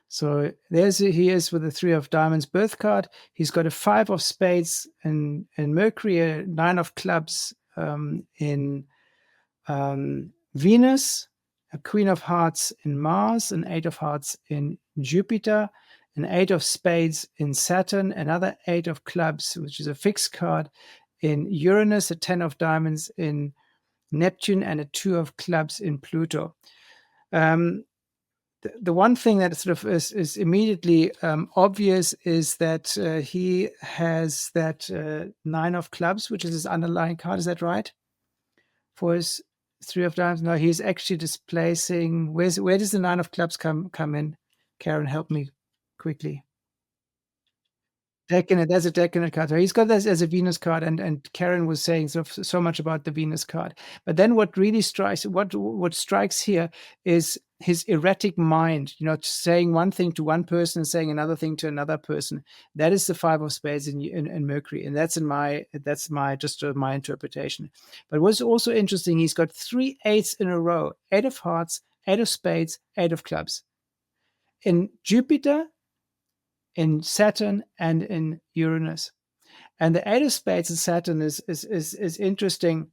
So he is with the Three of Diamonds birth card. He's got a Five of Spades in Mercury, a Nine of Clubs in Venus, a Queen of Hearts in Mars, an Eight of Hearts in Jupiter, an Eight of Spades in Saturn, another Eight of Clubs, which is a fixed card, in Uranus, a Ten of Diamonds in Neptune, and a Two of Clubs in Pluto. The one thing that sort of is immediately obvious is that he has that Nine of Clubs, which is his underlying card. Is that right? For his Three of Diamonds. No, he's actually displacing. Where does the Nine of Clubs come in? Karen, help me quickly. Decadent, there's a Decadent card. So he's got this as a Venus card, and Karen was saying so much about the Venus card. But then what really strikes here is his erratic mind, saying one thing to one person and saying another thing to another person. That is the Five of Spades in Mercury, and that's my interpretation. But what's also interesting, he's got 3 eights in a row: Eight of Hearts, Eight of Spades, Eight of Clubs. In Jupiter, in Saturn, and in Uranus. And the Eight of Spades in Saturn is interesting.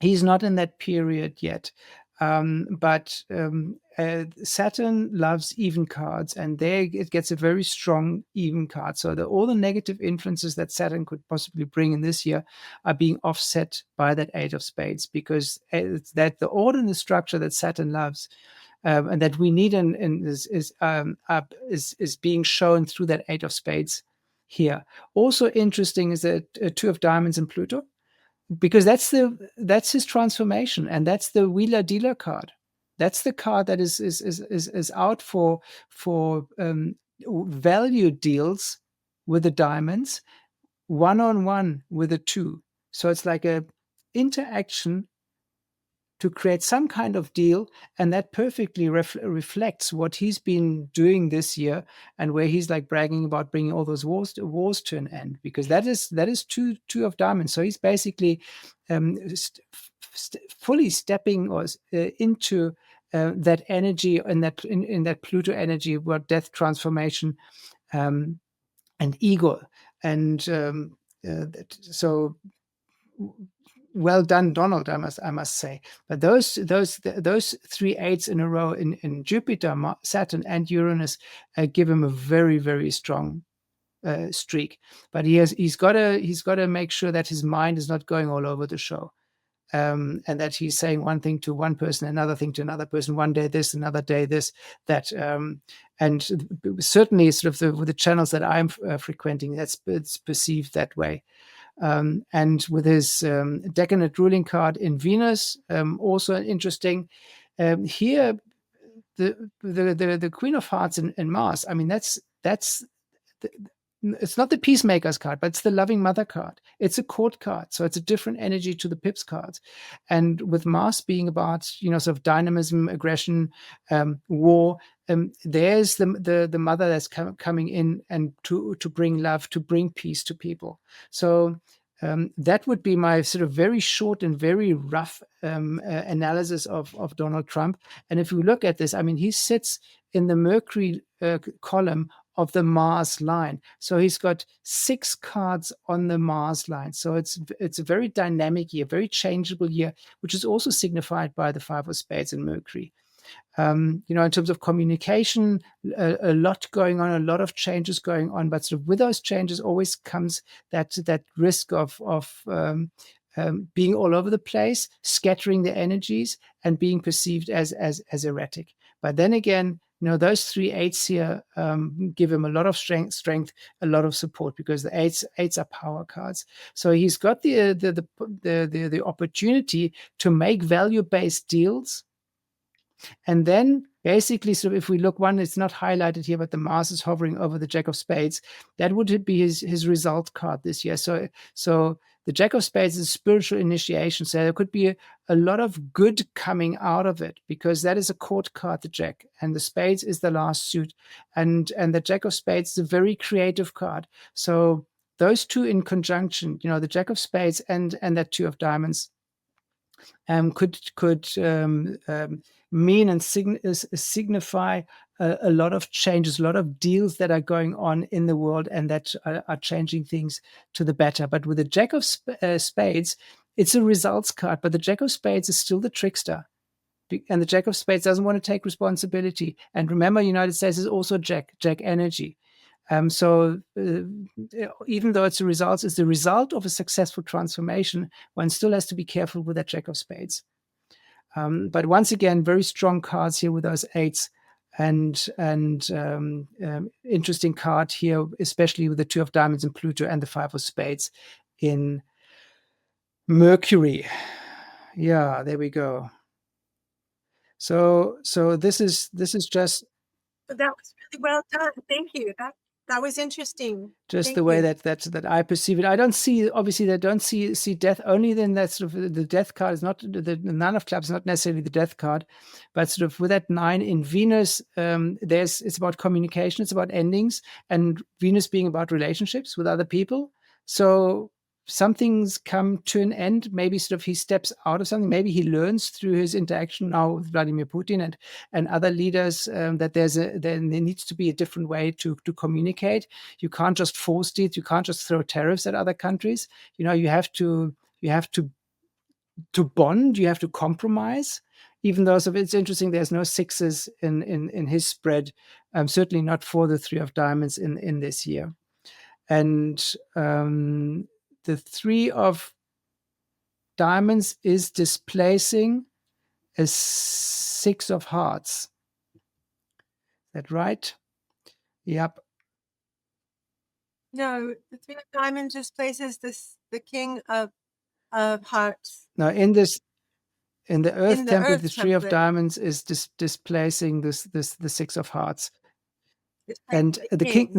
He's not in that period yet. But Saturn loves even cards, and there it gets a very strong even card. So all the negative influences that Saturn could possibly bring in this year are being offset by that Eight of Spades, because it's that the order and the structure that Saturn loves, and that we need is being shown through that Eight of Spades here. Also interesting is that Two of Diamonds in Pluto, because that's his transformation, and that's the wheeler dealer card. That's the card that is out for value deals with the diamonds, one-on-one with the two. So it's like a interaction to create some kind of deal, and that perfectly reflects what he's been doing this year, and where he's like bragging about bringing all those wars to an end, because that is two of diamonds. So he's basically fully stepping into that energy, and that in that Pluto energy, about death, transformation, and ego. And so well done, Donald, I must say. But those 3 8s in a row in Jupiter, Saturn, and Uranus give him a very, very strong streak. But he's got to make sure that his mind is not going all over the show. And that he's saying one thing to one person, another thing to another person, one day this, another day this, that. And certainly sort of with the channels that I'm frequenting, it's perceived that way. And with his decadent ruling card in Venus, also interesting. Here, the Queen of Hearts in Mars. I mean, that's it's not the peacemaker's card, but it's the loving mother card. It's a court card, so it's a different energy to the pips cards. And with Mars being about sort of dynamism, aggression, war, there's the mother that's coming in and to bring love, to bring peace to people. So that would be my sort of very short and very rough analysis of Donald Trump. And if we look at this, I mean, he sits in the Mercury column of the Mars line. So he's got 6 cards on the Mars line. So it's a very dynamic year, very changeable year, which is also signified by the 5 of spades and Mercury. In terms of communication, a lot going on, a lot of changes going on, but sort of with those changes always comes that risk of being all over the place, scattering the energies, and being perceived as erratic. But then again, those 3 8s here give him a lot of strength, a lot of support, because the eights are power cards. So he's got the opportunity to make value-based deals. And then basically, so if we look, one, it's not highlighted here, but the Mars is hovering over the Jack of Spades. That would be his result card this year. So the Jack of Spades is spiritual initiation. So there could be a lot of good coming out of it, because that is a court card, the Jack, and the Spades is the last suit. And the Jack of Spades is a very creative card. So those two in conjunction, the Jack of Spades and that 2 of diamonds, could mean and signify a lot of changes, a lot of deals that are going on in the world, and that are changing things to the better. But with the Jack of Spades, it's a results card, but the Jack of Spades is still the trickster. And the Jack of Spades doesn't want to take responsibility. And remember, United States is also Jack energy. So even though it's the result of a successful transformation, one still has to be careful with that Jack of Spades. But once again, very strong cards here with those 8s, and interesting card here, especially with the 2 of diamonds in Pluto and the 5 of spades in Mercury. Yeah, there we go. So this is just. That was really well done. Thank you. That was interesting. Just Thank the way you. that I perceive it. I don't see, obviously, they don't see death. Only then that sort of the death card is not the 9 of clubs, not necessarily the death card, but sort of with that 9 in Venus, it's about communication, it's about endings, and Venus being about relationships with other people. So something's come to an end. Maybe sort of he steps out of something. Maybe he learns through his interaction now with Vladimir Putin and other leaders that there needs to be a different way to communicate. You can't just force it. You can't just throw tariffs at other countries. You have to bond. You have to compromise. Even though, so it's interesting, there's no 6s in his spread. Certainly not for the 3 of diamonds in this year. And the 3 of diamonds is displacing a 6 of hearts. Is that right? Yep. No, the 3 of diamonds displaces the King of Hearts. Now, in the Earth template, the 3 of diamonds is displacing the 6 of hearts. And the king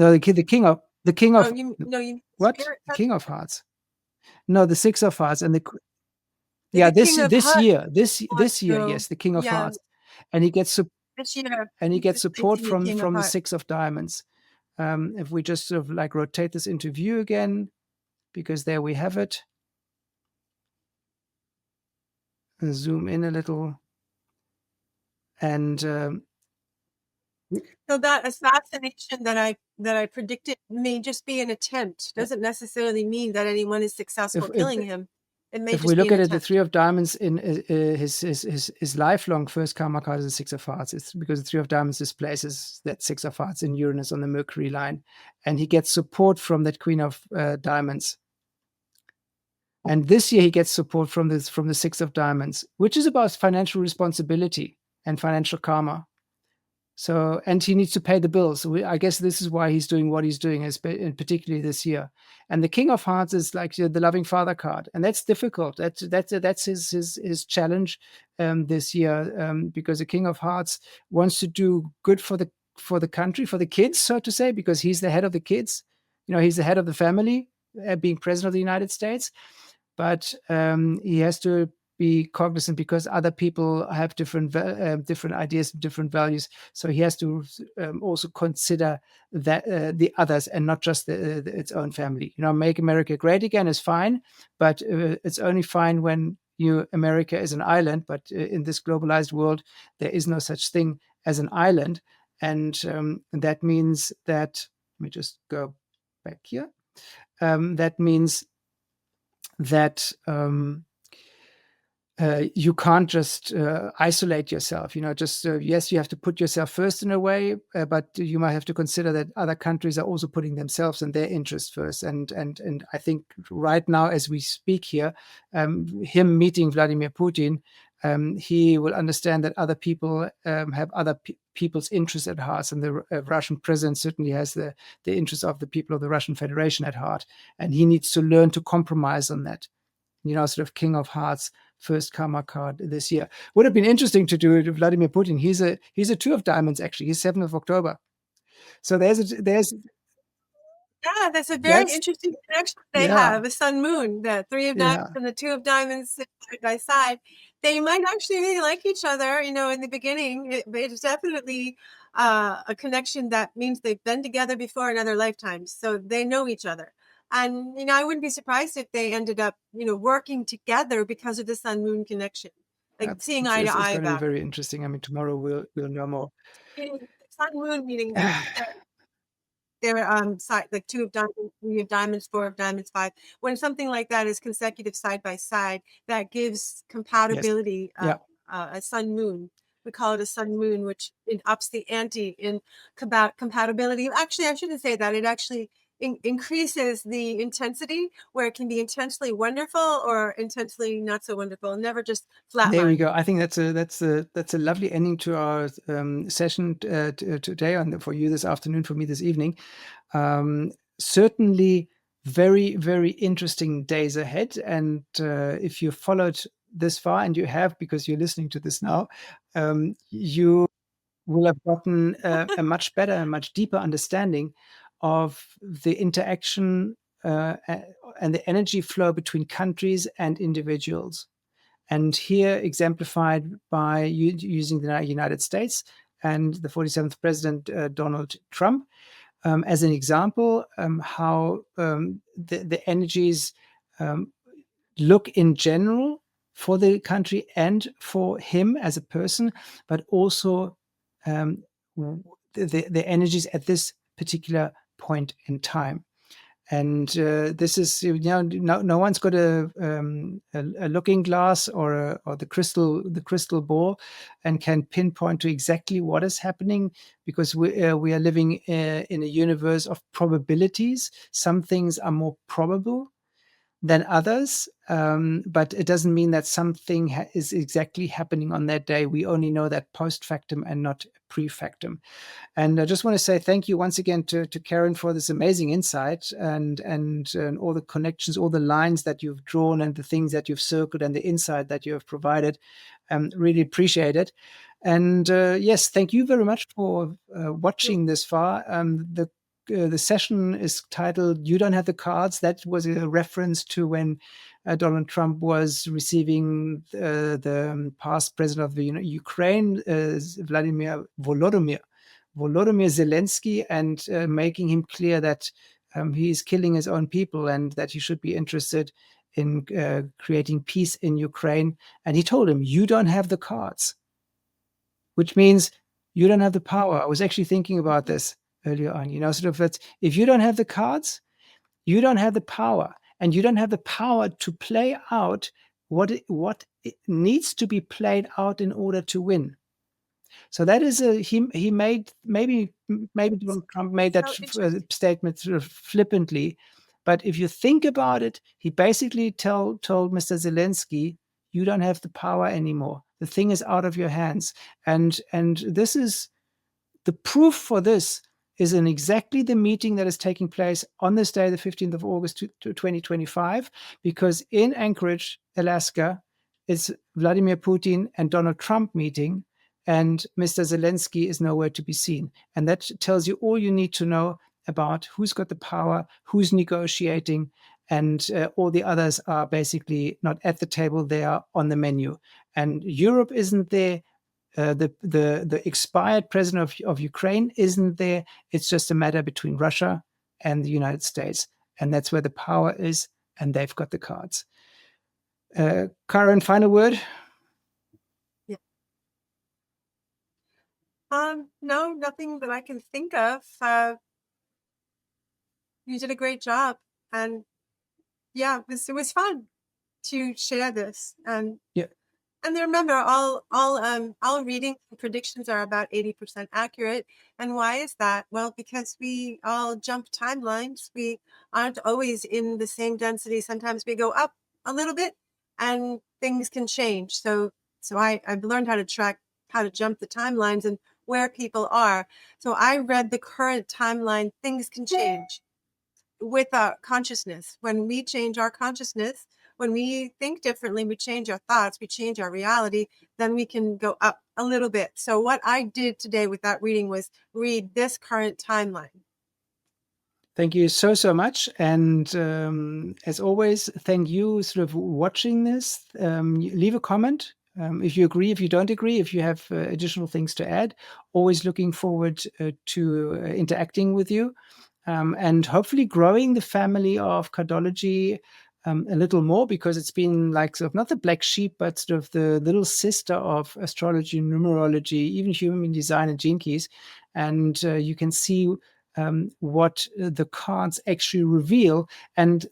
of you what? The King of Hearts. No, the 6 of Hearts, and Yeah, The King of this Hearts year, this year, through. yes, the King of Yeah, Hearts, and he gets this year, and he he's gets support displacing the King of from the Hearts. Six of Diamonds. If we just sort of like rotate this into view again, because there we have it. Zoom in a little, and So that assassination that I predicted may just be an attempt. Doesn't necessarily mean that anyone is successful if killing him. It may if we just be look an at it, the attempt. Three of Diamonds in his lifelong first karma card is the Six of Hearts. It's because the Three of Diamonds displaces that Six of Hearts in Uranus on the Mercury line, and he gets support from that Queen of Diamonds. And this year he gets support from the Six of Diamonds, which is about financial responsibility and financial karma. So, and he needs to pay the bills. I guess this is why he's doing what he's doing, particularly this year. And the King of Hearts is like the loving father card, and that's difficult. That's his challenge this year, because the King of Hearts wants to do good for the country, for the kids, so to say, because he's the head of the kids. He's the head of the family, being president of the United States. But he has to be cognizant because other people have different ideas, different values. So he has to also consider that the others and not just its own family. Make America great again is fine, but it's only fine when America is an island. But in this globalized world, there is no such thing as an island, and that means that. Let me just go back here. That means that you can't just isolate yourself. Just yes, you have to put yourself first in a way, but you might have to consider that other countries are also putting themselves and their interests first. And I think right now, as we speak here, him meeting Vladimir Putin, he will understand that other people have other people's interests at heart, and the Russian president certainly has the interests of the people of the Russian Federation at heart, and he needs to learn to compromise on that. Sort of King of Hearts first karma card this year. Would have been interesting to do it with Vladimir Putin. He's a Two of Diamonds, actually. He's 7th of October. So there's Yeah, that's a very that's interesting connection they yeah, have. The sun moon, the Three of Diamonds yeah. and the Two of Diamonds side by side. They might actually really like each other, in the beginning. It's definitely a connection that means they've been together before in other lifetimes. So they know each other. And, I wouldn't be surprised if they ended up, working together because of the sun moon connection, like seeing eye to It's eye going to be about very interesting. I mean, tomorrow we'll know more. it. Sun moon meaning that they're side like Two of Diamonds, Three of Diamonds, Four of Diamonds, five. When something like that is consecutive side by side, that gives Yes. compatibility. Yeah. A sun moon. We call it a sun moon, which it ups the ante in compatibility. Actually, I shouldn't say that. It actually increases the intensity, where it can be intensely wonderful or intensely not so wonderful. Never just There we flatline. go. I think that's a lovely ending to our session today, and for you this afternoon, for me this evening. Certainly, very very interesting days ahead. And if you followed this far, and you have because you're listening to this now, you will have gotten a much better, a much deeper understanding of the interaction and the energy flow between countries and individuals. And here exemplified by using the United States and the 47th President, Donald Trump, as an example, how the energies look in general for the country and for him as a person, but also the energies at this particular point in time. And this is, no one's got a looking glass or the crystal ball and can pinpoint to exactly what is happening, because we are living in a universe of probabilities. Some things are more probable than others, but it doesn't mean that something is exactly happening on that day. We only know that post factum and not pre factum. And I just want to say thank you once again to Karen for this amazing insight and all the connections, all the lines that you've drawn and the things that you've circled and the insight that you have provided. Really appreciate it. And yes, thank you very much for watching this far. The session is titled "You Don't Have the Cards." That was a reference to when Donald Trump was receiving the past president of the Ukraine, Volodymyr Zelensky, and making him clear that he is killing his own people and that he should be interested in creating peace in Ukraine. And he told him, you don't have the cards, which means you don't have the power. I was actually thinking about this earlier on, sort of that if you don't have the cards, you don't have the power, and you don't have the power to play out what it needs to be played out in order to win. So that is he made maybe Donald Trump made that statement sort of flippantly, but if you think about it, he basically told Mr. Zelensky, you don't have the power anymore. The thing is out of your hands, and this is the proof for this is in exactly the meeting that is taking place on this day, the 15th of August 2025, because in Anchorage, Alaska, it's Vladimir Putin and Donald Trump meeting, and Mr. Zelensky is nowhere to be seen. And that tells you all you need to know about who's got the power, who's negotiating, and all the others are basically not at the table, they are on the menu. And Europe isn't there. The expired president of Ukraine isn't there. It's just a matter between Russia and the United States. And that's where the power is, and they've got the cards. Karen, final word? Yeah. No, nothing that I can think of. You did a great job. And yeah, it was fun to share this. And yeah. And remember, all reading predictions are about 80% accurate. And why is that? Well, because we all jump timelines. We aren't always in the same density. Sometimes we go up a little bit, and things can change. So I've learned how to jump the timelines and where people are. So I read the current timeline. Things can change with our consciousness. When we change our consciousness, when we think differently, we change our thoughts, we change our reality, then we can go up a little bit. So what I did today with that reading was read this current timeline. Thank you so much. And as always, thank you sort of watching this. Leave a comment if you agree, if you don't agree, if you have additional things to add. Always looking forward to interacting with you. And hopefully growing the family of Cardology a little more, because it's been like sort of not the black sheep, but sort of the little sister of astrology, numerology, even human design and gene keys. And you can see what the cards actually reveal. And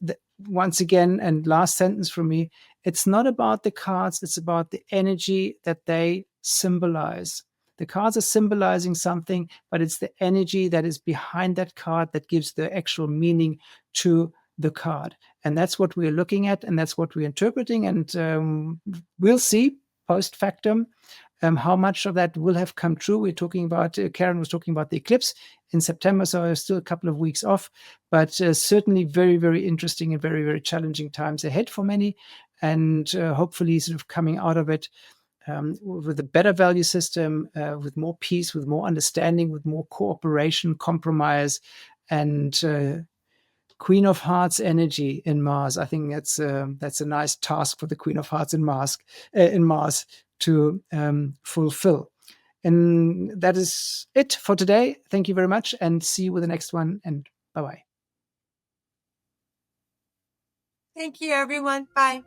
once again, and last sentence from me, it's not about the cards, it's about the energy that they symbolize. The cards are symbolizing something, but it's the energy that is behind that card that gives the actual meaning to the card. And that's what we're looking at, and that's what we're interpreting. And we'll see post factum how much of that will have come true. We're talking about, Karen was talking about the eclipse in September, so there's still a couple of weeks off, but certainly very, very interesting and very, very challenging times ahead for many. And hopefully sort of coming out of it with a better value system, with more peace, with more understanding, with more cooperation, compromise, and Queen of Hearts energy in Mars. I think that's a nice task for the Queen of Hearts in Mars to fulfill. And that is it for today. Thank you very much, and see you with the next one. And bye-bye. Thank you, everyone. Bye.